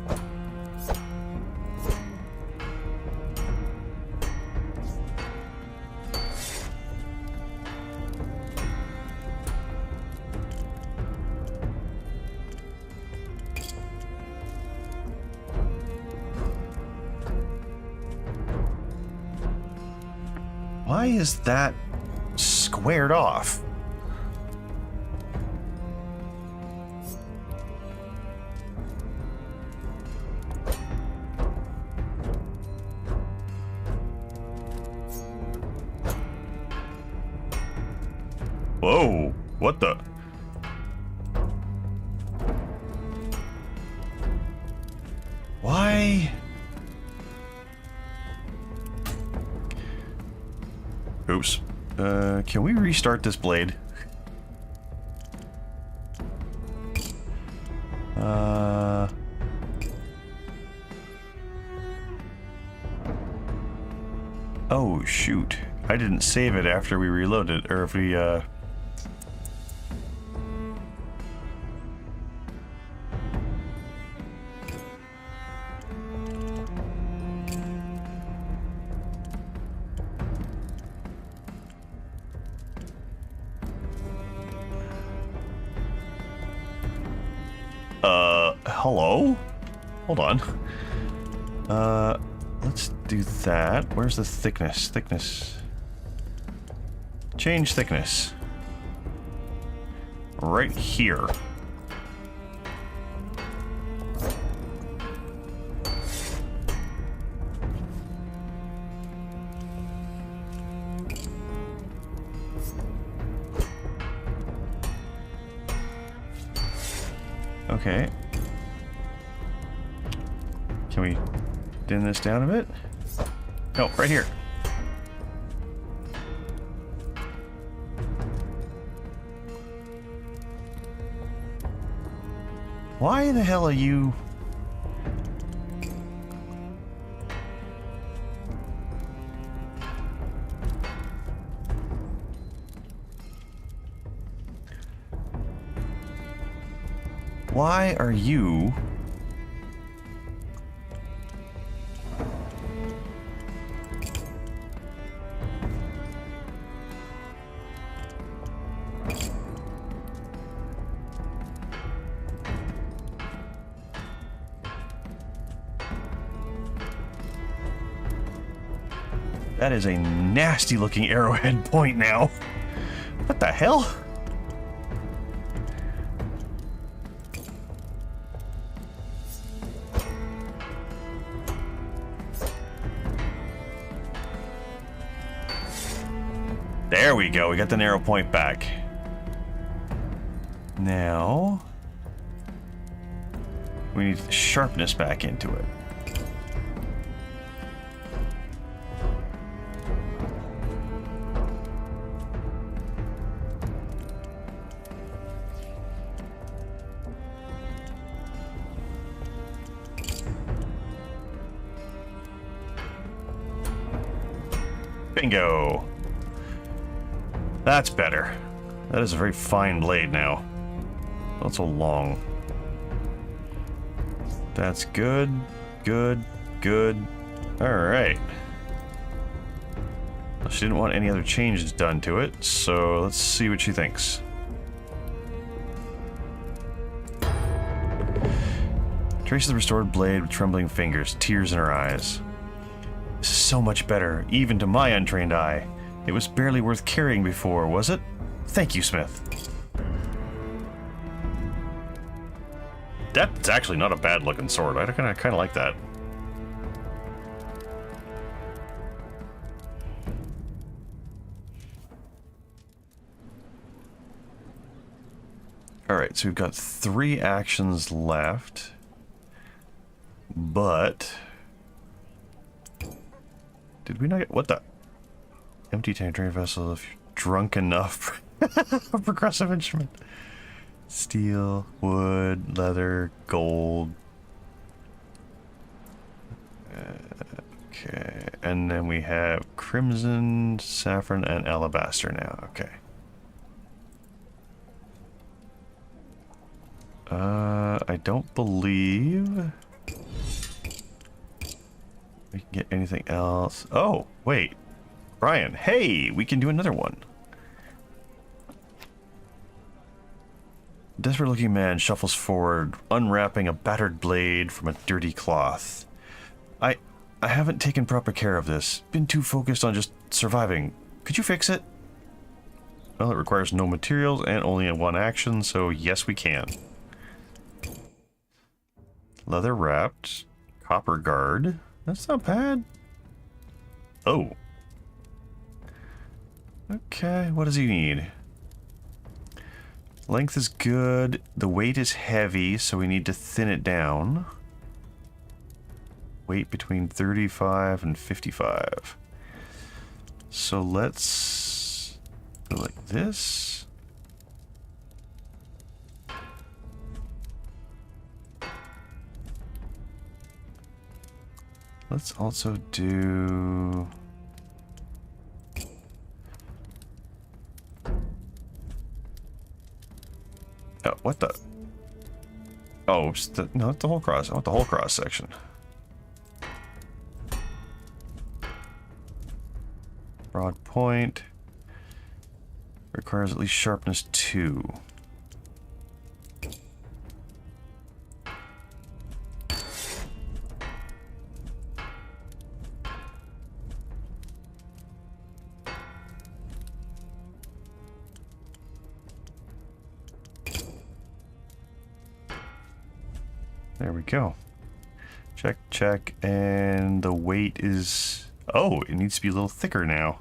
Why is that squared off? Whoa, what the? Why? Oops. Can we restart this blade? Oh, shoot. I didn't save it after we reloaded, or if we, hello? Hold on. Let's do that. Where's the thickness? Thickness. Change thickness. Right here. Okay. Can we dim this down a bit? No, right here. Why the hell are you... Why are you... That is a nasty looking arrowhead point now. What the hell? There we go, we got the narrow point back. Now, we need the sharpness back into it. Bingo! That's better. That is a very fine blade now. Not so long. That's good, good, good. Alright. She didn't want any other changes done to it, so let's see what she thinks. Traces the restored blade with trembling fingers, tears in her eyes. This is so much better, even to my untrained eye. It was barely worth carrying before, was it? Thank you, Smith. That's actually not a bad looking sword. I kind of like that. Alright, so we've got 3 actions left. But... Did we not get... What the... Empty tank drain vessel if you're drunk enough. A progressive instrument. Steel, wood, leather, gold. Okay, and then we have crimson, saffron, and alabaster now. Okay. I don't believe we can get anything else. Oh, wait. Brian, hey, we can do another one. Desperate looking man shuffles forward, unwrapping a battered blade from a dirty cloth. I haven't taken proper care of this. Been too focused on just surviving. Could you fix it? Well, it requires no materials and only 1 action, so yes we can. Leather wrapped. Copper guard. That's not bad. Oh. Okay, what does he need? Length is good. The weight is heavy, so we need to thin it down. Weight between 35 and 55. So let's go like this. Let's also do... Oh, what the? Oh, no, it's the whole cross. I want the whole cross section. Broad point. Requires at least sharpness 2. There we go. Check, check, and the weight is... Oh, it needs to be a little thicker now.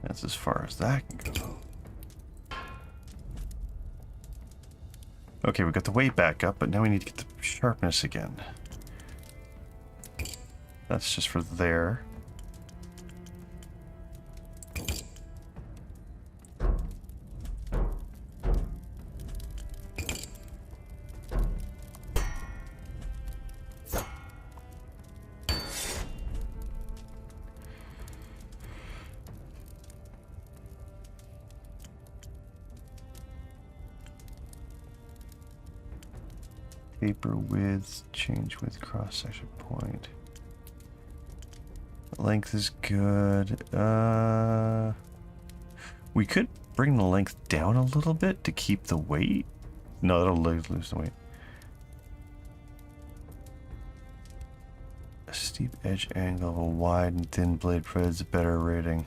That's as far as that can go. Okay, we got the weight back up, but now we need to get the sharpness again. That's just for there. Taper width, change with cross section point. Length is good. We could bring the length down a little bit to keep the weight. No, that'll lose the weight. A steep edge angle of a wide and thin blade provides a better rating.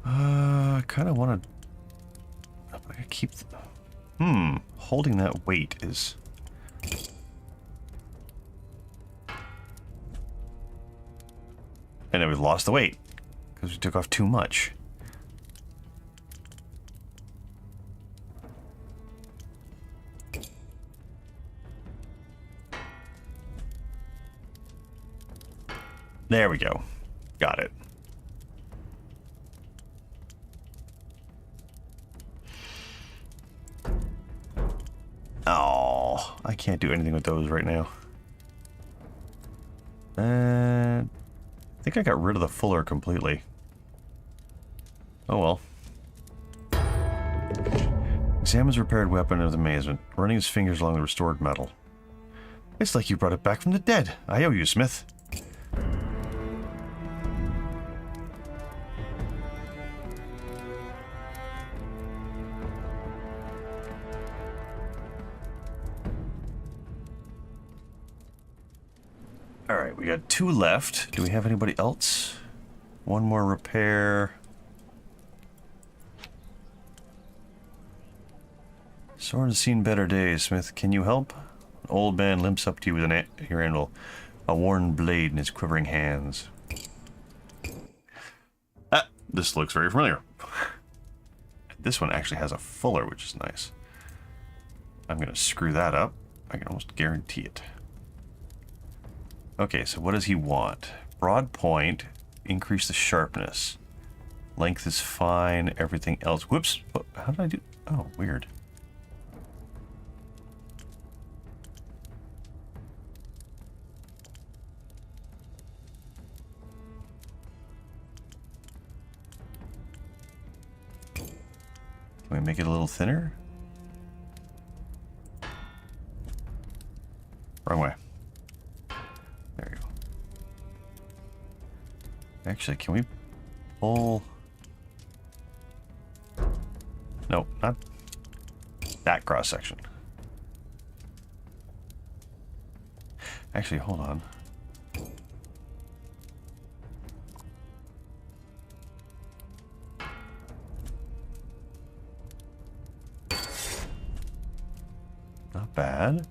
I kind of want to keep... holding that weight is... And then we lost the weight because we took off too much. There we go. Got it. Oh. can't do anything with those right now. I think I got rid of the fuller completely. Oh well. Examines repaired weapon of amazement, running his fingers along the restored metal. It's like you brought it back from the dead. I owe you, Smith. Alright, we got 2 left. Do we have anybody else? 1 more repair. Sword has seen better days, Smith. Can you help? An old man limps up to you with your anvil, a worn blade in his quivering hands. Ah, this looks very familiar. This one actually has a fuller, which is nice. I'm going to screw that up. I can almost guarantee it. Okay, so what does he want? Broad point, increase the sharpness. Length is fine, everything else. Whoops, how did I do? Oh, weird. Can we make it a little thinner? Wrong way. There you go. Actually, can we pull... No, not that cross section. Actually, hold on. Not bad.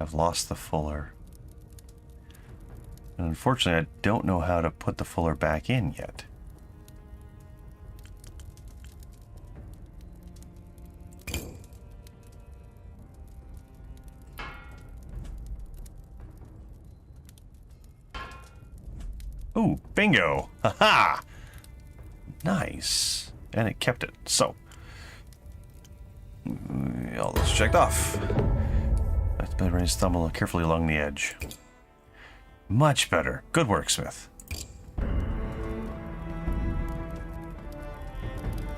I've lost the fuller. And unfortunately, I don't know how to put the fuller back in yet. Ooh, bingo! Haha! Nice. And it kept it. So, all those checked off. I have to run his thumb carefully along the edge. Much better. Good work, Smith.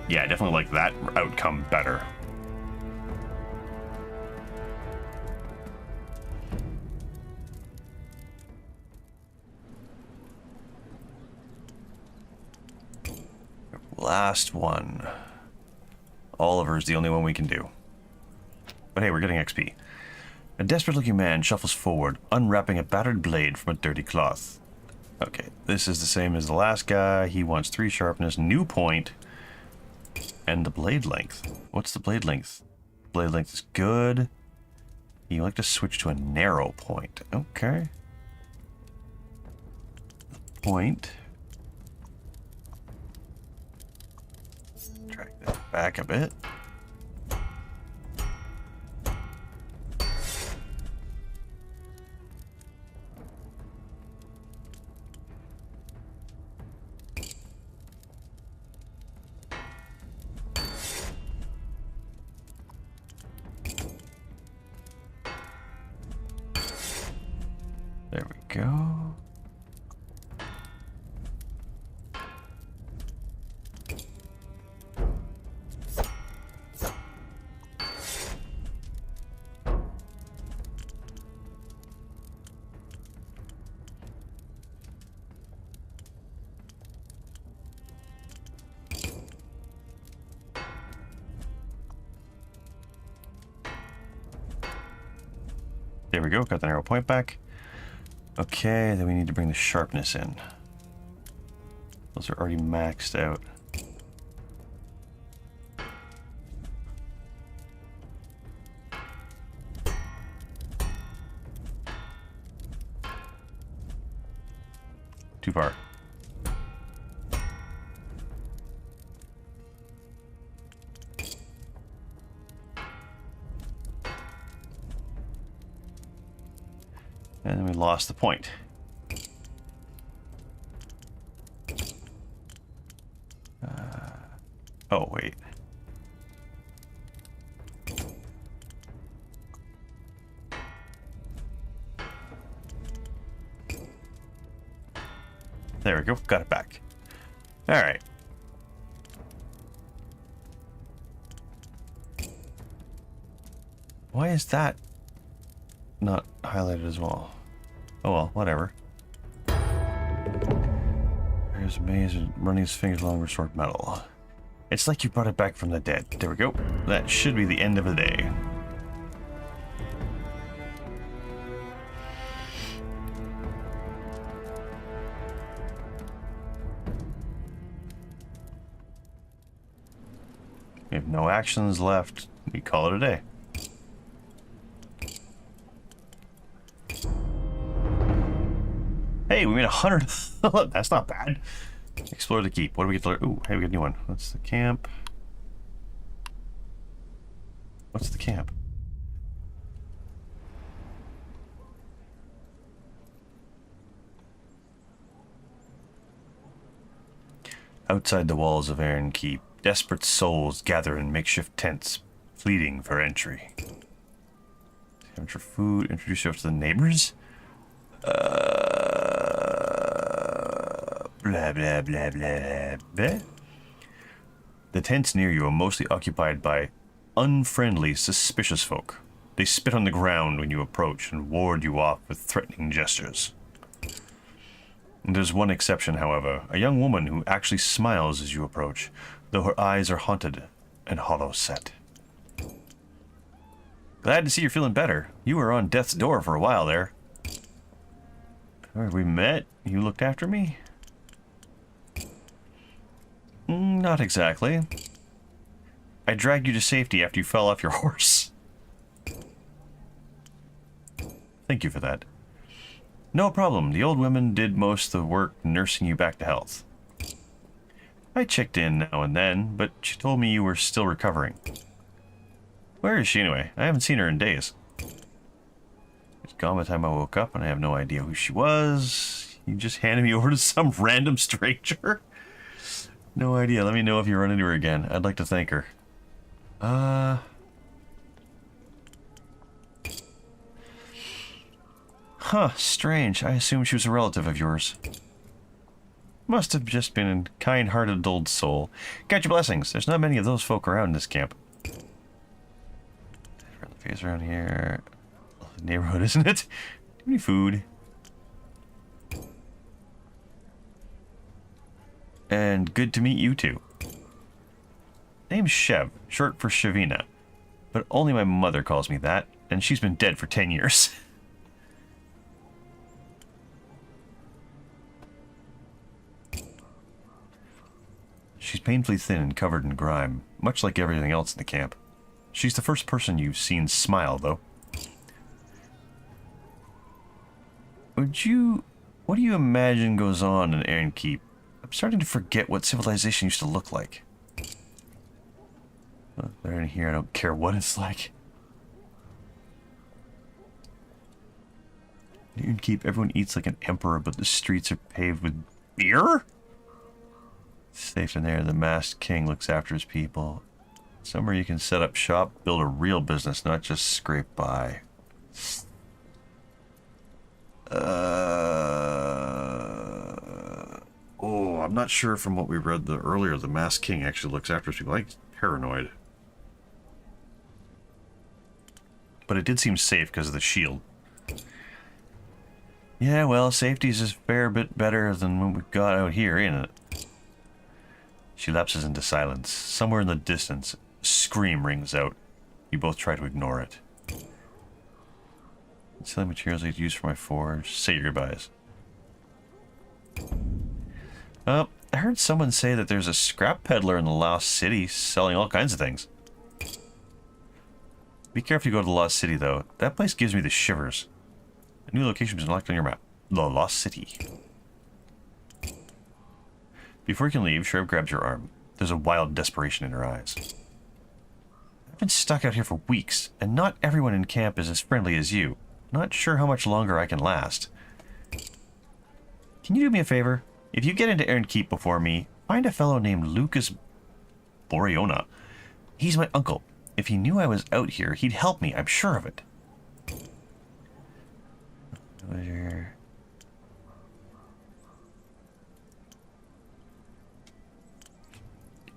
Yeah, I definitely like that outcome better. Last one. Oliver's the only one we can do. But hey, we're getting XP. A desperate-looking man shuffles forward, unwrapping a battered blade from a dirty cloth. Okay, this is the same as the last guy. He wants 3 sharpness, new point, and the blade length. What's the blade length? Blade length is good. You like to switch to a narrow point. Okay. Point. Drag that back a bit. There we go. There we go, got the narrow point back. Okay, then we need to bring the sharpness in. Those are already maxed out. Too far. And then we lost the point. Oh, wait. There we go. Got it back. All right. Why is that not highlighted as well? Oh well, whatever. There's a maze and running his fingers along restored metal. It's like you brought it back from the dead. There we go. That should be the end of the day. We have no actions left. We call it a day. Hey, we made 100. That's not bad. Explore the keep. What do we get to learn? Ooh, hey, we got a new one. What's the camp? What's the camp? Outside the walls of Iron Keep, desperate souls gather in makeshift tents, pleading for entry. Enter food. Introduce yourself to the neighbors. Blah, blah, blah, blah, blah. The tents near you are mostly occupied by unfriendly, suspicious folk. They spit on the ground when you approach and ward you off with threatening gestures. There's one exception, however, a young woman who actually smiles as you approach, though her eyes are haunted and hollow-set. Glad to see you're feeling better. You were on death's door for a while there. Have we met? You looked after me? Not exactly. I dragged you to safety after you fell off your horse. Thank you for that. No problem. The old woman did most of the work nursing you back to health. I checked in now and then, but she told me you were still recovering. Where is she anyway? I haven't seen her in days. It's gone by the time I woke up and I have no idea who she was. You just handed me over to some random stranger? No idea. Let me know if you run into her again. I'd like to thank her. Huh, strange. I assumed she was a relative of yours. Must have just been a kind-hearted old soul. Got your blessings. There's not many of those folk around in this camp. Face around here. Neighborhood, isn't it? Too many food. And good to meet you too. Name's Shev, short for Shavina. But only my mother calls me that, and she's been dead for 10 years. She's painfully thin and covered in grime, much like everything else in the camp. She's the first person you've seen smile, though. What do you imagine goes on in Iron Keep? I'm starting to forget what civilization used to look like. Well, they're in here, I don't care what it's like. In Iron Keep, everyone eats like an emperor, but the streets are paved with beer? Safe in there, the masked king looks after his people. Somewhere you can set up shop, build a real business, not just scrape by. Oh, I'm not sure from what we read earlier, the masked king actually looks after his people. Like, paranoid. But it did seem safe because of the shield. Yeah, well, safety's a fair bit better than what we've got out here, ain't it? She lapses into silence. Somewhere in the distance, a scream rings out. You both try to ignore it. Selling materials I use for my forge. Say your goodbyes. I heard someone say that there's a scrap peddler in the Lost City selling all kinds of things. Be careful you go to the Lost City, though. That place gives me the shivers. A new location is unlocked on your map. The Lost City. Before you can leave, Shrub grabs your arm. There's a wild desperation in her eyes. I've been stuck out here for weeks, and not everyone in camp is as friendly as you. Not sure how much longer I can last. Can you do me a favor? If you get into Aaron Keep before me, find a fellow named Lucas Boriona. He's my uncle. If he knew I was out here, he'd help me, I'm sure of it.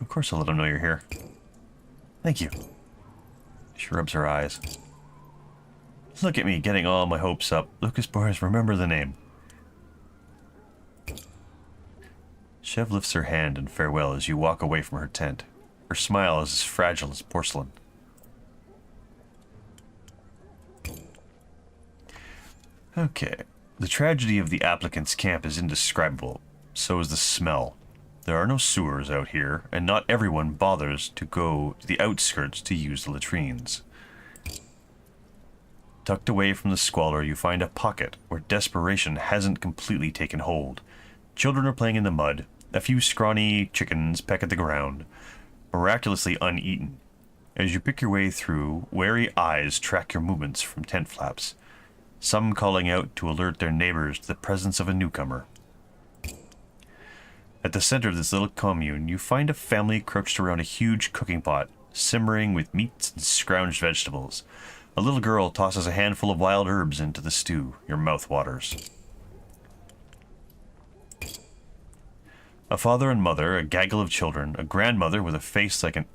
Of course I'll let him know you're here. Thank you. She rubs her eyes. Look at me, getting all my hopes up. Lucas Boris, remember the name. Chev lifts her hand in farewell as you walk away from her tent. Her smile is as fragile as porcelain. Okay. The tragedy of the applicant's camp is indescribable. So is the smell. There are no sewers out here, and not everyone bothers to go to the outskirts to use the latrines. Tucked away from the squalor, you find a pocket where desperation hasn't completely taken hold. Children are playing in the mud. A few scrawny chickens peck at the ground, miraculously uneaten. As you pick your way through, wary eyes track your movements from tent flaps, some calling out to alert their neighbors to the presence of a newcomer. At the center of this little commune, you find a family crouched around a huge cooking pot, simmering with meats and scrounged vegetables. A little girl tosses a handful of wild herbs into the stew. Your mouth waters. A father and mother, a gaggle of children, a grandmother with a face like an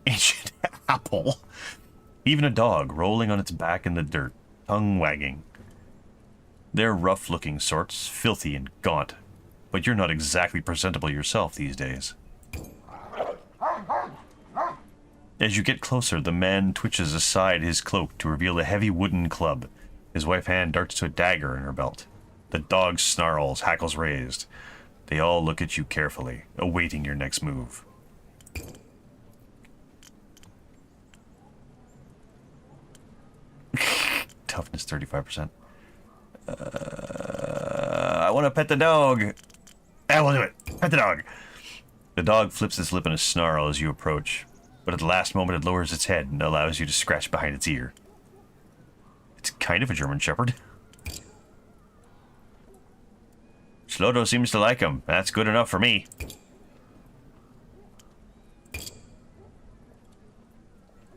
ancient apple, even a dog rolling on its back in the dirt, tongue wagging. They're rough-looking sorts, filthy and gaunt, but you're not exactly presentable yourself these days. As you get closer, the man twitches aside his cloak to reveal a heavy wooden club. His wife's hand darts to a dagger in her belt. The dog snarls, hackles raised. They all look at you carefully, awaiting your next move. Toughness 35%. I want to pet the dog. I will do it. Pet the dog. The dog flips its lip in a snarl as you approach, but at the last moment it lowers its head and allows you to scratch behind its ear. It's kind of a German Shepherd. Slodo seems to like him. That's good enough for me.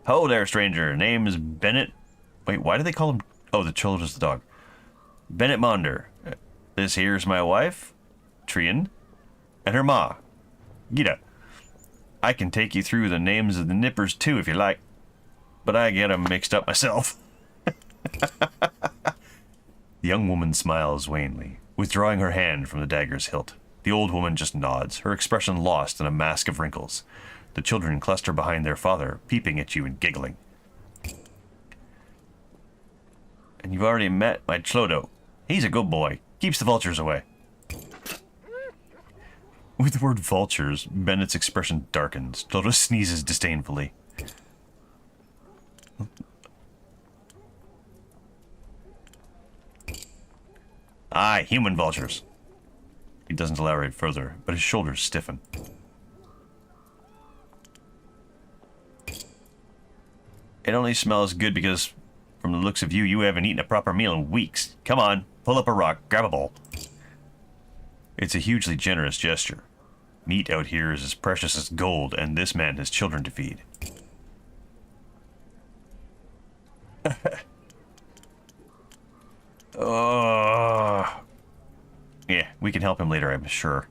Ho there, stranger. Name is Bennett. Wait, why do they call him? Oh, the children's the dog. Bennett Monder. This here's my wife, Trian, and her ma, Gita. I can take you through the names of the nippers too if you like, but I get 'em mixed up myself. The young woman smiles wanly, withdrawing her hand from the dagger's hilt. The old woman just nods, her expression lost in a mask of wrinkles. The children cluster behind their father, peeping at you and giggling. And you've already met my Chlodo. He's a good boy. Keeps the vultures away. With the word vultures, Bennett's expression darkens. Chlodo sneezes disdainfully. Aye, human vultures. He doesn't elaborate further, but his shoulders stiffen. It only smells good because, from the looks of you, you haven't eaten a proper meal in weeks. Come on, pull up a rock, grab a bowl. It's a hugely generous gesture. Meat out here is as precious as gold, and this man has children to feed. Oh. Yeah, we can help him later, I'm sure.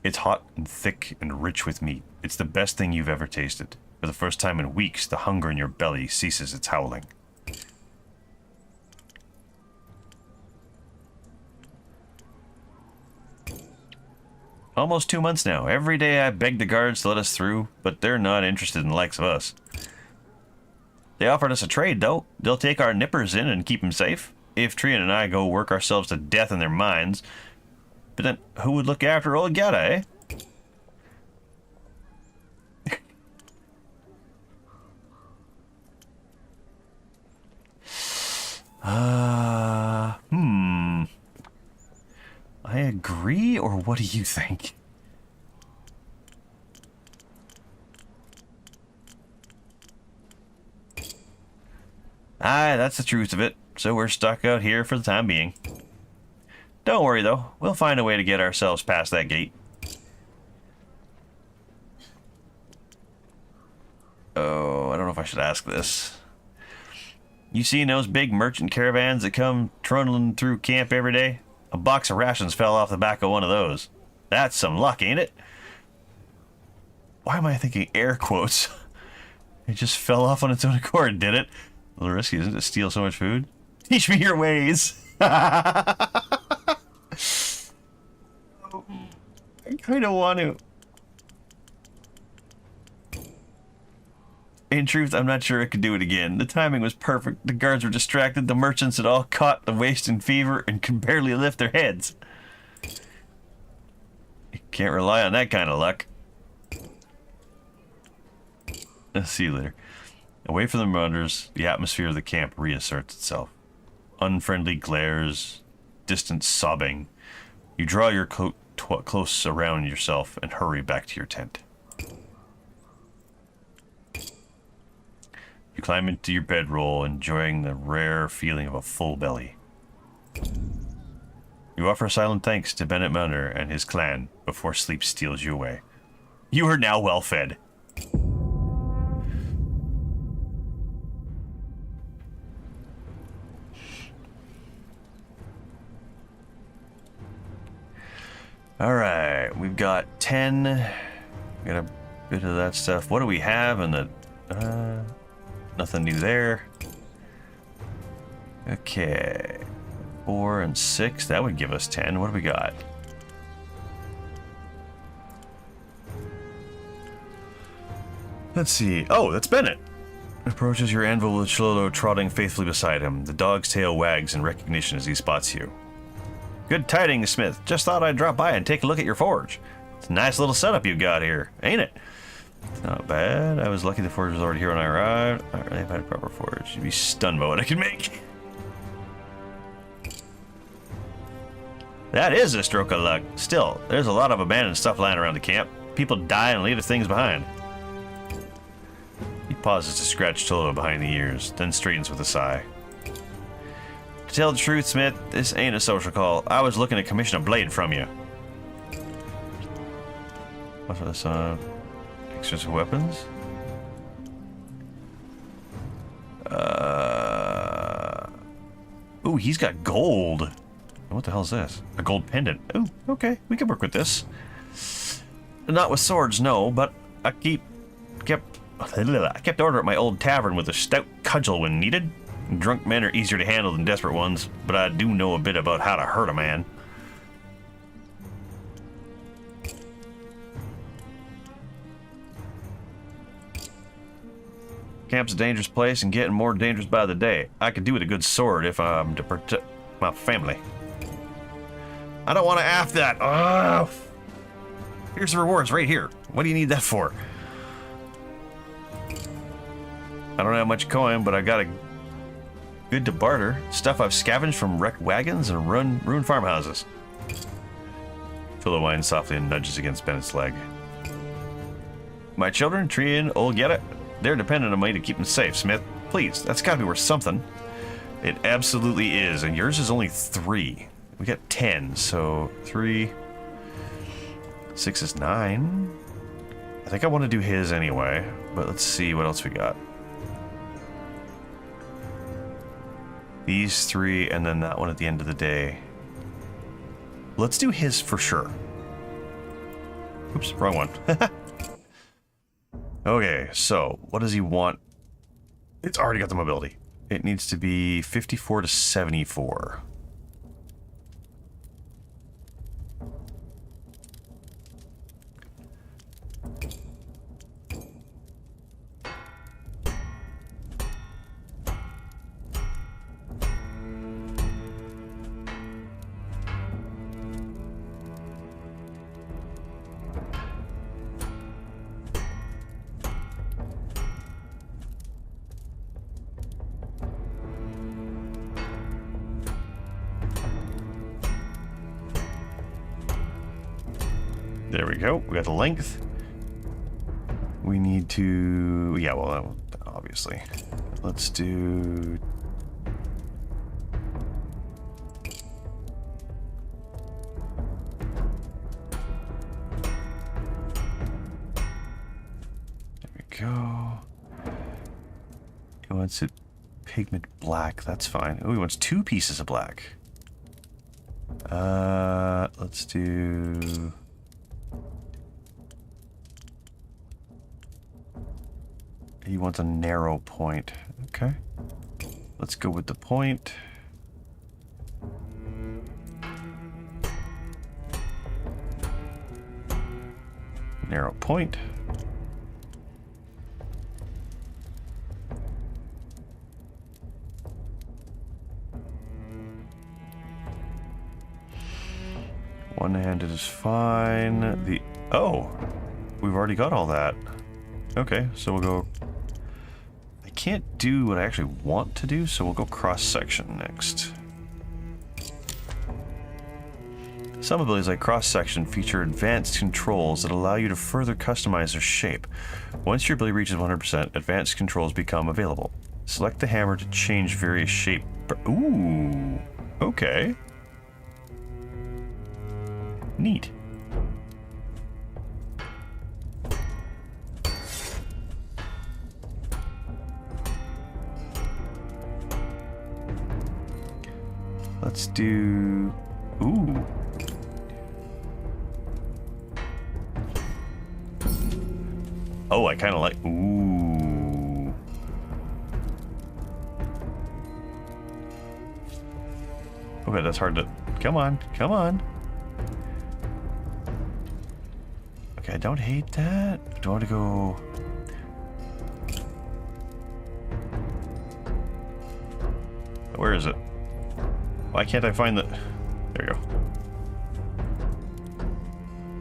It's hot and thick and rich with meat. It's the best thing you've ever tasted. For the first time in weeks, the hunger in your belly ceases its howling. Almost 2 months now. Every day I beg the guards to let us through, but they're not interested in the likes of us. They offered us a trade, though. They'll take our nippers in and keep them safe. If Trian and I go work ourselves to death in their mines. But then, who would look after old Gata, eh? I agree, or what do you think? Aye, that's the truth of it. So we're stuck out here for the time being. Don't worry, though. We'll find a way to get ourselves past that gate. Oh, I don't know if I should ask this. You seen those big merchant caravans that come trundling through camp every day? A box of rations fell off the back of one of those. That's some luck, ain't it? Why am I thinking air quotes? It just fell off on its own accord, did it? A little risky, isn't it, to steal so much food? Teach me your ways. I kind of want to. In truth, I'm not sure I could do it again. The timing was perfect. The guards were distracted. The merchants had all caught the wasting fever and could barely lift their heads. You can't rely on that kind of luck. I'll see you later. Away from the marauders, the atmosphere of the camp reasserts itself. Unfriendly glares, distant sobbing. You draw your coat close around yourself and hurry back to your tent. You climb into your bedroll, enjoying the rare feeling of a full belly. You offer silent thanks to Bennett Munner and his clan before sleep steals you away. You are now well fed. Alright, we've got 10. Got a bit of that stuff. What do we have in the... nothing new there. Okay. 4 and 6, that would give us 10. What do we got? Let's see. Oh, that's Bennett. Approaches your anvil with Chilolo trotting faithfully beside him. The dog's tail wags in recognition as he spots you. Good tidings, Smith. Just thought I'd drop by and take a look at your forge. It's a nice little setup you've got here, ain't it? It's not bad. I was lucky the forge was already here when I arrived. I don't really have had a proper forge. You'd be stunned by what I can make. That is a stroke of luck. Still, there's a lot of abandoned stuff lying around the camp. People die and leave their things behind. He pauses to scratch Chilolo behind the ears, then straightens with a sigh. To tell the truth, Smith, this ain't a social call. I was looking to commission a blade from you. What's this? Extras weapons? Ooh, he's got gold. What the hell is this? A gold pendant. Ooh, okay, we can work with this. Not with swords, no, but I kept order at my old tavern with a stout cudgel when needed. Drunk men are easier to handle than desperate ones, but I do know a bit about how to hurt a man. Camp's a dangerous place and getting more dangerous by the day. I could do with a good sword if I'm to protect my family. I don't want to aff that. Oh. Here's the rewards right here. What do you need that for? I don't have much coin, but I got a good to barter. Stuff I've scavenged from wrecked wagons and ruined farmhouses. Chilolo whines softly and nudges against Bennett's leg. My children, Trian, Olgetta, they're dependent on me to keep them safe, Smith. Please, that's gotta be worth something. It absolutely is, and yours is only 3. We got 10, so 3... 6 is 9. I think I want to do his anyway, but let's see what else we got. These 3, and then that one at the end of the day. Let's do his for sure. Oops, wrong one. Okay, so what does he want? It's already got the mobility. It needs to be 54 to 74. There we go. We got the length. We need to... Yeah, well, obviously. Let's do go. He wants it pigment black. That's fine. Oh, he wants 2 pieces of black. Let's do... He wants a narrow point. Okay. Let's go with the point. Narrow point. One-handed is fine. Oh, we've already got all that. Okay, so we'll go... I can't do what I actually want to do, so we'll go cross-section next. Some abilities like cross-section feature advanced controls that allow you to further customize their shape. Once your ability reaches 100%, advanced controls become available. Select the hammer to change various shape... Ooh, okay. Neat. Let's do... Ooh. Oh, I kind of like... Ooh. Okay, that's hard to... Come on, come on. Okay, I don't hate that. Do I want to go... Where is it? Why can't I find the... There we go.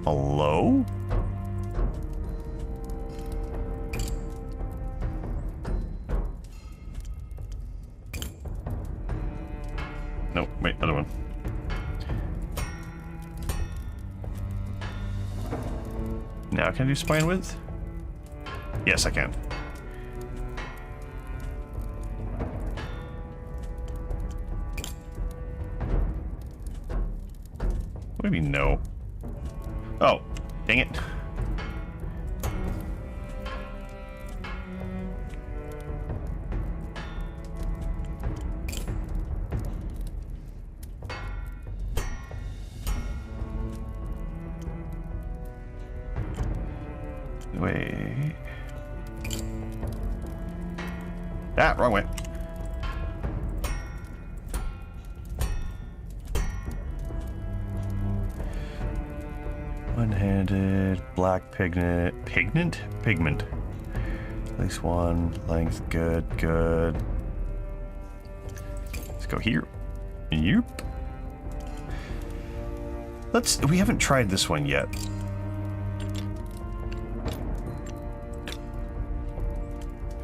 Hello? No, wait, other one. Now can I do spine width? Yes, I can. What do you mean no? Oh, dang it. Wait. Ah, wrong way. One-handed, black pigment. Pigment. At least one. Length, good, good. Let's go here. Yep. We haven't tried this one yet.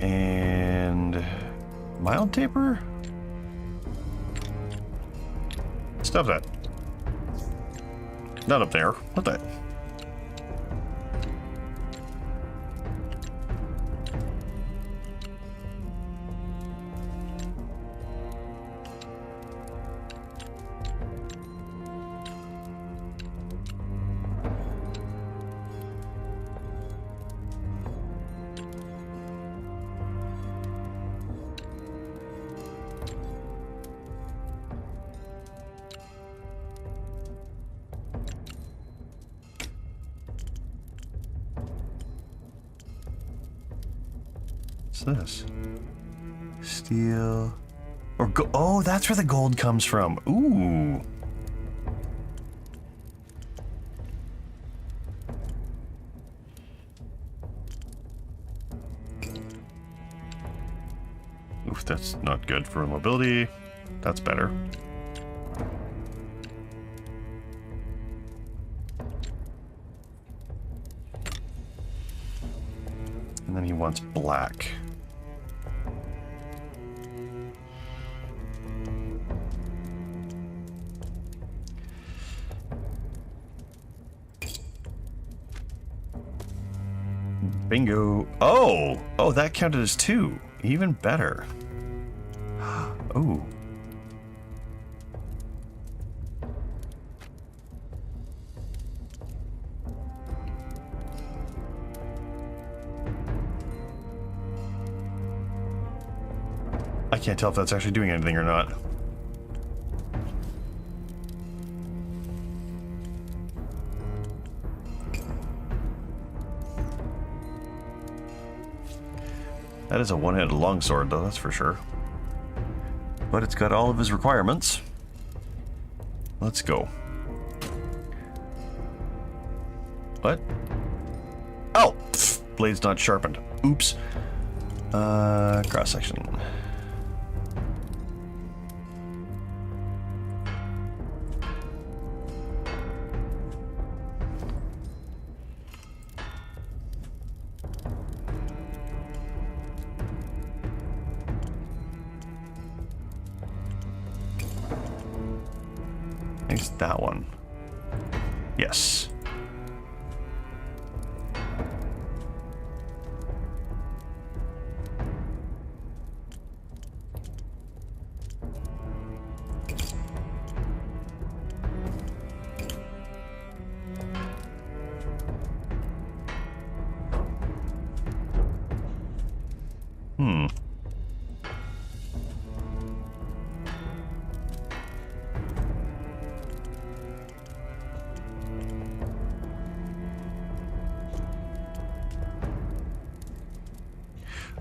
And mild taper? Stop that. Not up there. What the? What's this? Steel. Or go. Oh, that's where the gold comes from. Ooh. Oof, that's not good for mobility. That's better. And then he wants black. Bingo. Oh! Oh, that counted as 2. Even better. Oh. can't tell if that's actually doing anything or not. That is a one-handed longsword, though, that's for sure. But it's got all of his requirements. Let's go. What? Oh! Pfft, blade's not sharpened. Oops. Cross-section. I think it's that one. Yes.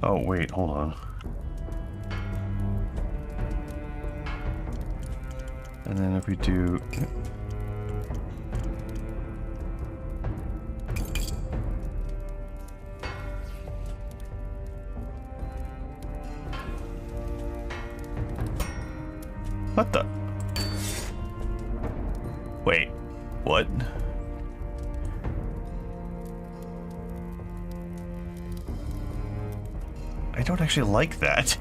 Oh, wait, hold on. And then if we do... What the? Wait, what? I don't actually like that.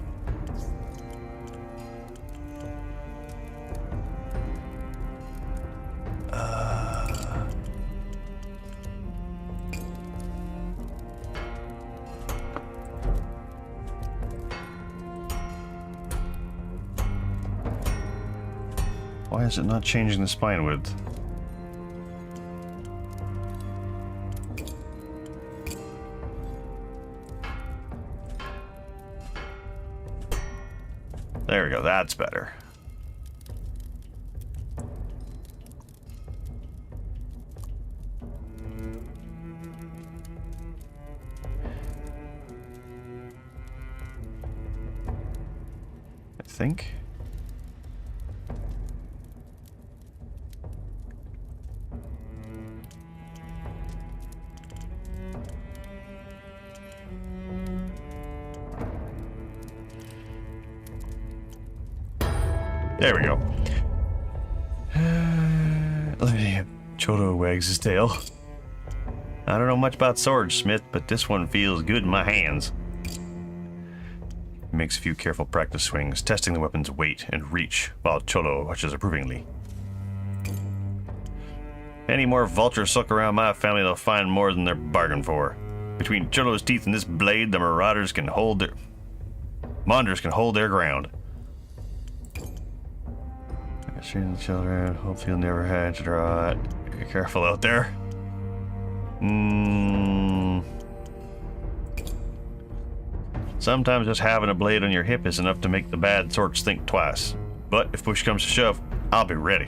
Why is it not changing the spine width? There we go, that's better. I think. There we go. Choto wags his tail. I don't know much about swords, Smith, but this one feels good in my hands. He makes a few careful practice swings, testing the weapon's weight and reach, while Choto watches approvingly. Any more vultures suck around my family, they'll find more than they're bargained for. Between Choto's teeth and this blade, the Marauders can hold their... Monders can hold their ground. Shooting the children. Hope you'll never have to draw it. Be careful out there. Sometimes just having a blade on your hip is enough to make the bad sorts think twice. But if push comes to shove, I'll be ready.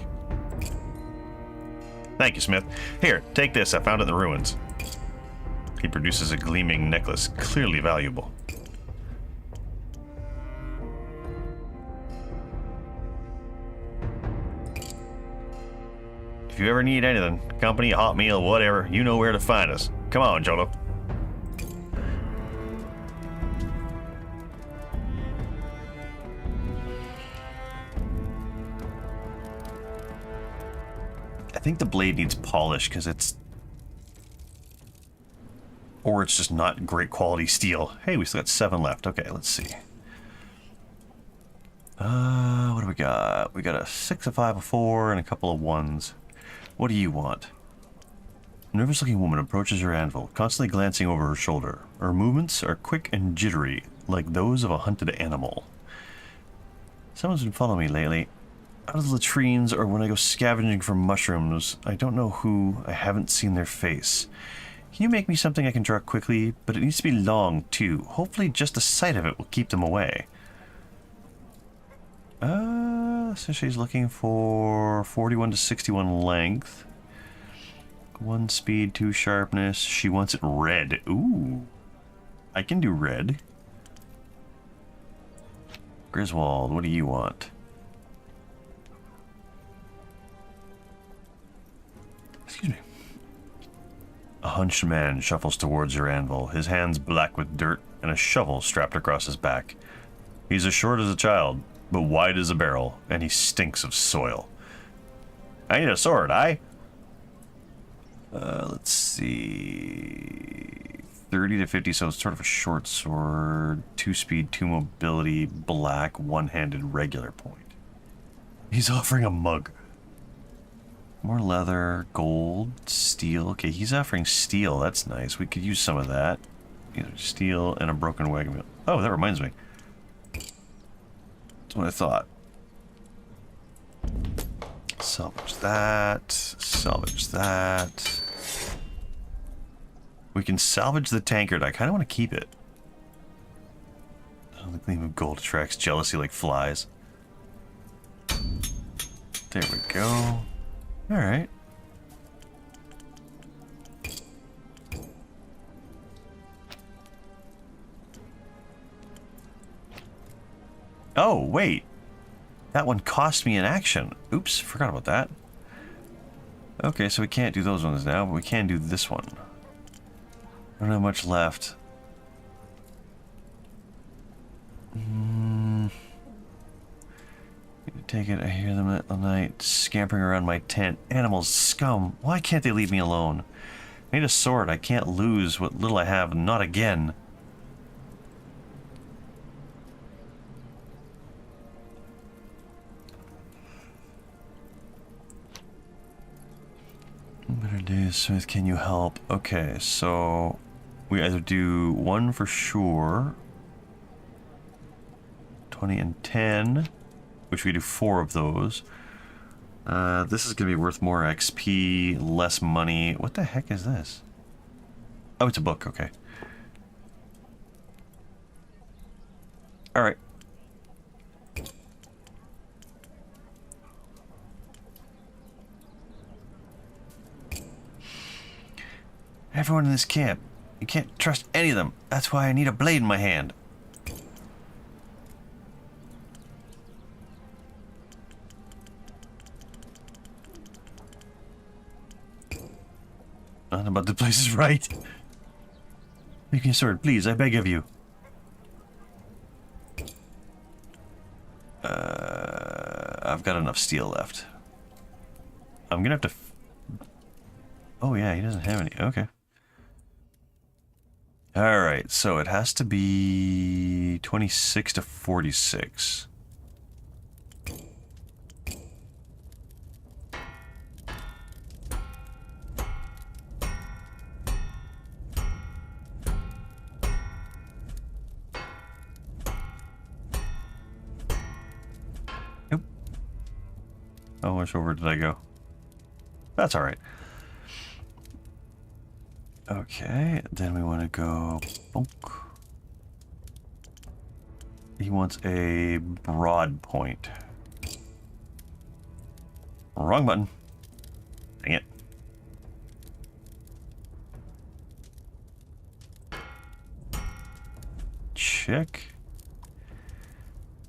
Thank you, Smith. Here, take this. I found it in the ruins. He produces a gleaming necklace, clearly valuable. If you ever need anything, company, hot meal, whatever, you know where to find us. Come on, Choto. I think the blade needs polish because it's... Or it's just not great quality steel. Hey, we still got 7 left. Okay, let's see. What do we got? We got a 6, a 5, a 4, and a couple of 1s. What do you want? A nervous-looking woman approaches her anvil, constantly glancing over her shoulder. Her movements are quick and jittery, like those of a hunted animal. Someone's been following me lately. Out of the latrines or when I go scavenging for mushrooms. I don't know who. I haven't seen their face. Can you make me something I can draw quickly? But it needs to be long, too. Hopefully just the sight of it will keep them away. So she's looking for 41 to 61 length. 1 speed, 2 sharpness. She wants it red. Ooh. I can do red. Griswold, what do you want? Excuse me. A hunched man shuffles towards your anvil, his hands black with dirt and a shovel strapped across his back. He's as short as a child, but wide as a barrel, and he stinks of soil. I need a sword, let's see... 30 to 50, so it's sort of a short sword. 2 speed, 2 mobility, black, one-handed, regular point. He's offering a mug. More leather, gold, steel. Okay, he's offering steel. That's nice. We could use some of that. Either steel and a broken wagon wheel. Oh, that reminds me. That's what I thought. Salvage that. Salvage that. We can salvage the tankard. I kind of want to keep it. Oh, the gleam of gold attracts jealousy like flies. There we go. Alright. Oh, wait. That one cost me an action. Oops, forgot about that. Okay, so we can't do those ones now, but we can do this one. I don't have much left. Take it, I hear them at the night, scampering around my tent. Animals, scum, why can't they leave me alone? I need a sword, I can't lose what little I have, not again. Better days, Smith, can you help? Okay, so we either do 1 for sure, 20 and 10, which we do 4 of those. This is going to be worth more XP, less money. What the heck is this? Oh, it's a book, okay. Alright. Everyone in this camp, you can't trust any of them. That's why I need a blade in my hand. Nothing about the place is right. Make me a sword, please, I beg of you. I've got enough steel left. I'm gonna have to... Oh yeah, he doesn't have any. Okay. Alright, so it has to be 26 to 46. Nope. How much over did I go? That's alright. Okay, then we want to go... Bonk. He wants a broad point. Wrong button. Dang it. Check.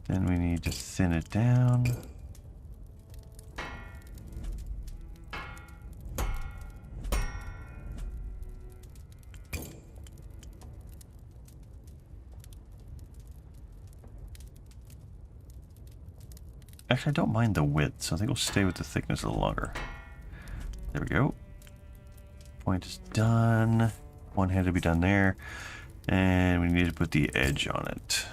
Then we need to thin it down. Actually, I don't mind the width, so I think we'll stay with the thickness a little longer. There we go. Point is done. One head will be done there. And we need to put the edge on it.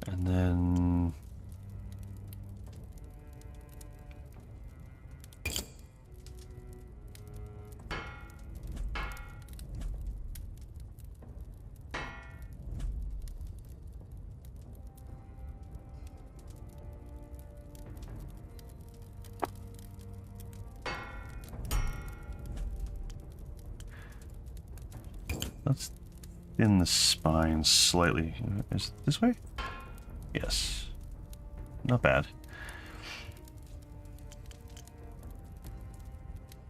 And then... let's thin the spine slightly. Is it this way? Yes. Not bad.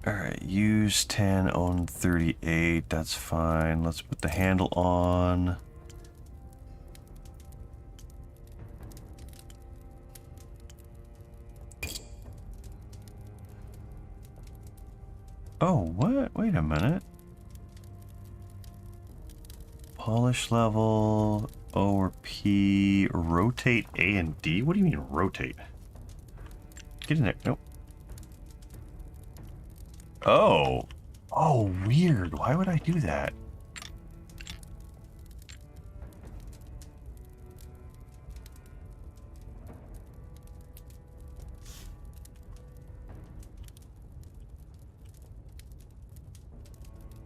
Alright, use 10 on 38, that's fine. Let's put the handle on. Oh, what? Wait a minute. Polish level, O or P, rotate A and D? What do you mean rotate? Get in there. Nope. Oh. Oh, weird. Why would I do that?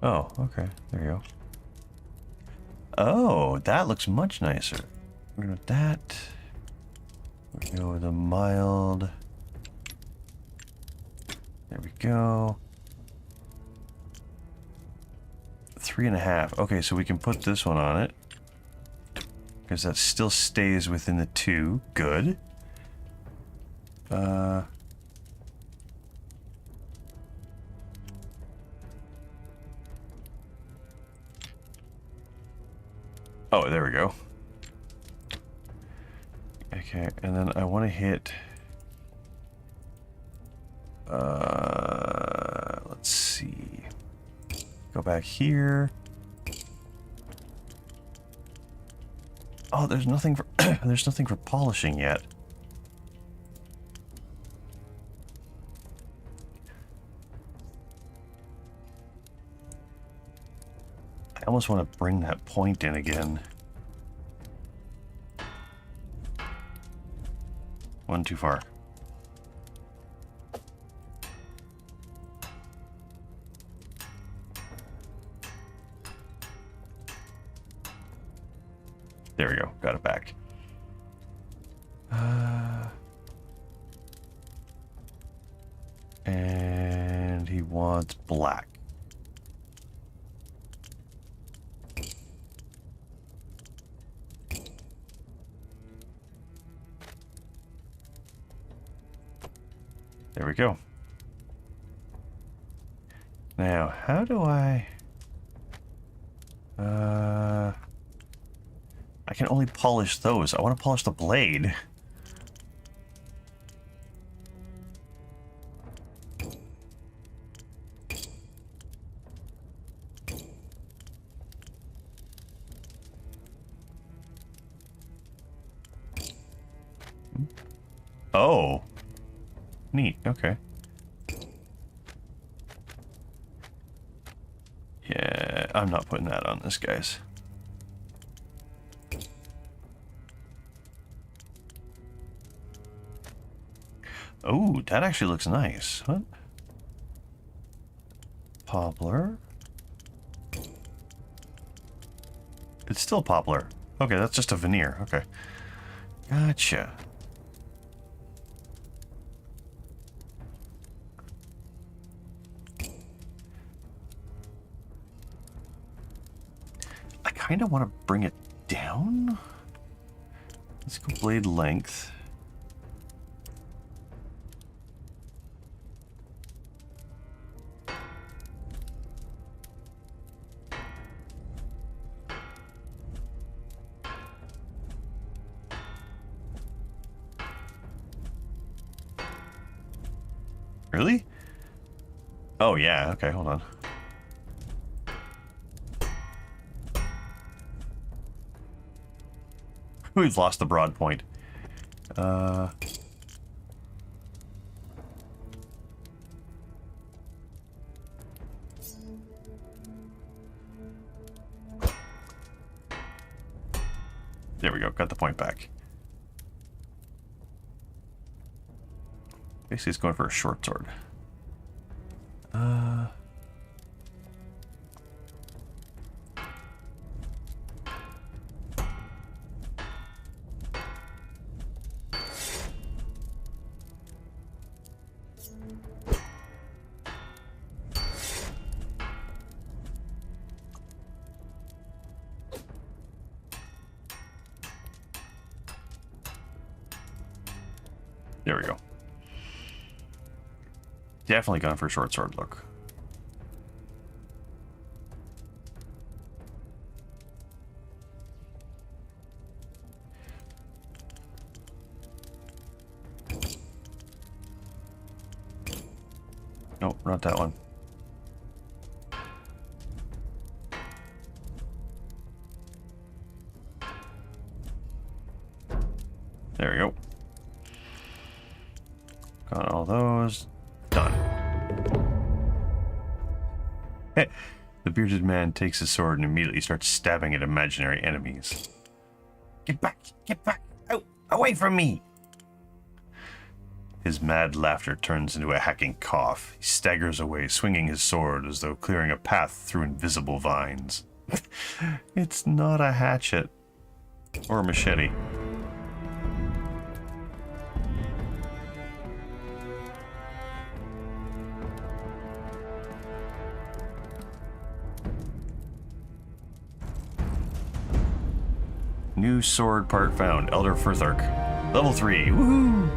Oh, okay. There you go. Oh, that looks much nicer. We're gonna do that. We go with a mild. There we go. 3.5. Okay, so we can put this one on it. Because that still stays within the 2. Good. Oh, there we go. Okay, and then I want to hit... let's see. Go back here. Oh, there's nothing for there's nothing for polishing yet. I almost want to bring that point in again. One too far. There we go. Got it back. And he wants black. There we go. Now, how do I can only polish those. I want to polish the blade. Oh. Neat, okay. Yeah, I'm not putting that on this, guys. Oh, that actually looks nice. What? Poplar. It's still poplar. Okay, that's just a veneer. Okay. Gotcha. I kind of want to bring it down. Let's go blade length. Really? Oh, yeah. Okay, hold on. We've lost the broad point. There we go. Got the point back. Basically, it's going for a short sword. There we go. Definitely gone for a short sword look. Nope, not that one. There we go. Got all those. Done. Hey, the bearded man takes his sword and immediately starts stabbing at imaginary enemies. Get back! Get back! Out! Away from me! His mad laughter turns into a hacking cough. He staggers away, swinging his sword as though clearing a path through invisible vines. It's not a hatchet. Or a machete. New sword part found. Elder Furthark. Level 3. Woohoo!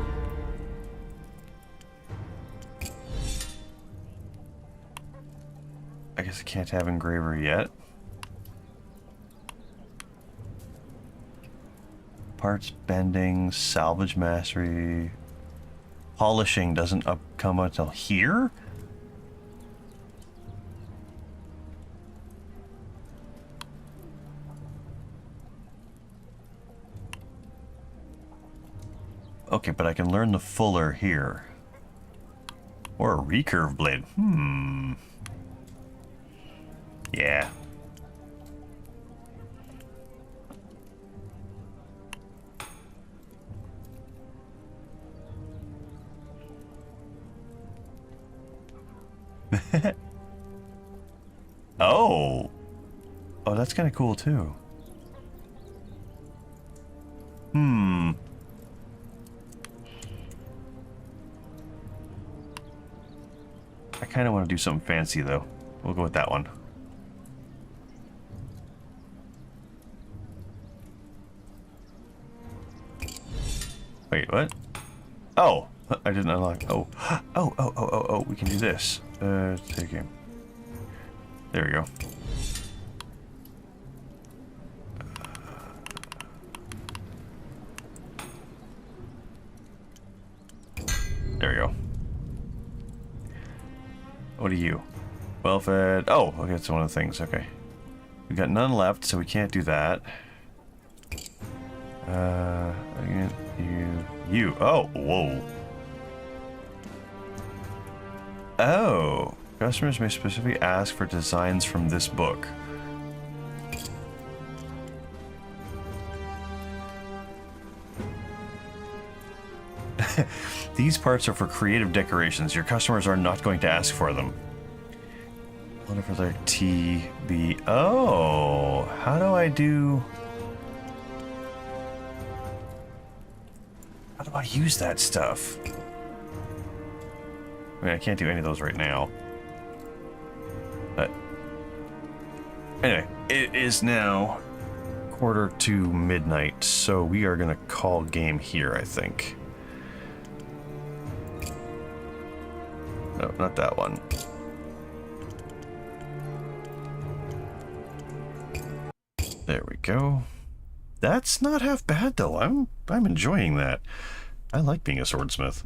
I guess I can't have engraver yet. Parts bending, salvage mastery. Polishing doesn't come until here? Okay, but I can learn the fuller here. Or a recurve blade. Yeah. Oh. Oh, that's kind of cool too. I kind of want to do something fancy though. We'll go with that one. Wait, what? Oh, I didn't unlock. Oh, oh, we can do this. Take him. There we go. There we go. What are you? Well fed. Oh, okay, that's one of the things. Okay. We got none left, so we can't do that. You. Oh, whoa. Oh. Customers may specifically ask for designs from this book. These parts are for creative decorations. Your customers are not going to ask for them. What if they're TB? Oh, how do I do? How do I use that stuff? I mean, I can't do any of those right now. But anyway, it is now midnight, so we are gonna call game here, I think. No, not that one. There we go. That's not half bad though. I'm enjoying that. I like being a swordsmith.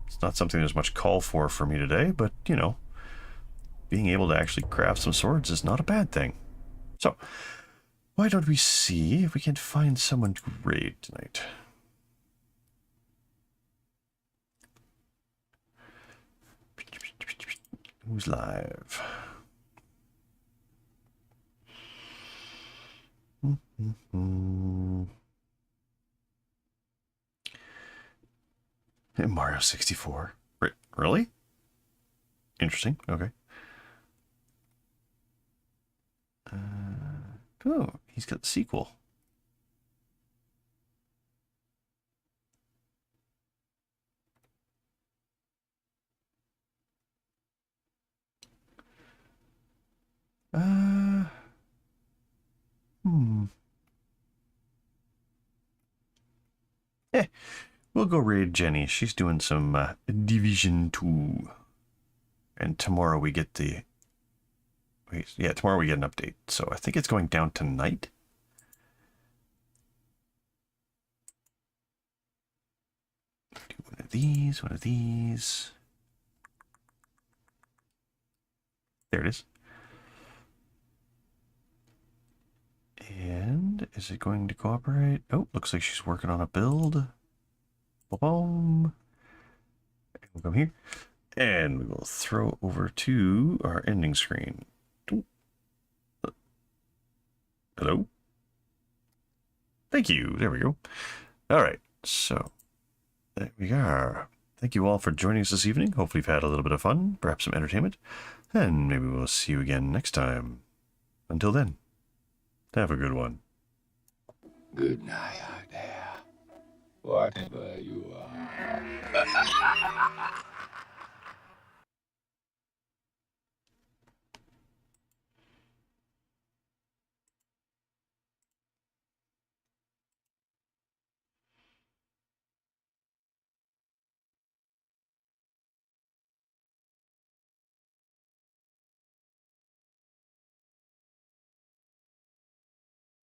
It's not something there's much call for me today, but you know, being able to actually craft some swords is not a bad thing. So, why don't we see if we can find someone to raid tonight? Who's live? Mario 64. Really? Interesting. Okay. Oh, he's got the sequel. Eh, we'll go raid Jenny. She's doing some Division 2. And tomorrow we get the... Wait, yeah, tomorrow we get an update. So I think it's going down tonight. Do one of these, one of these. There it is. And is it going to cooperate? Oh, looks like she's working on a build. Boom. We'll come here. And we will throw over to our ending screen. Hello? Thank you. There we go. All right. So, there we are. Thank you all for joining us this evening. Hopefully you've had a little bit of fun, perhaps some entertainment. And maybe we'll see you again next time. Until then, have a good one. Good night out there, whatever you are.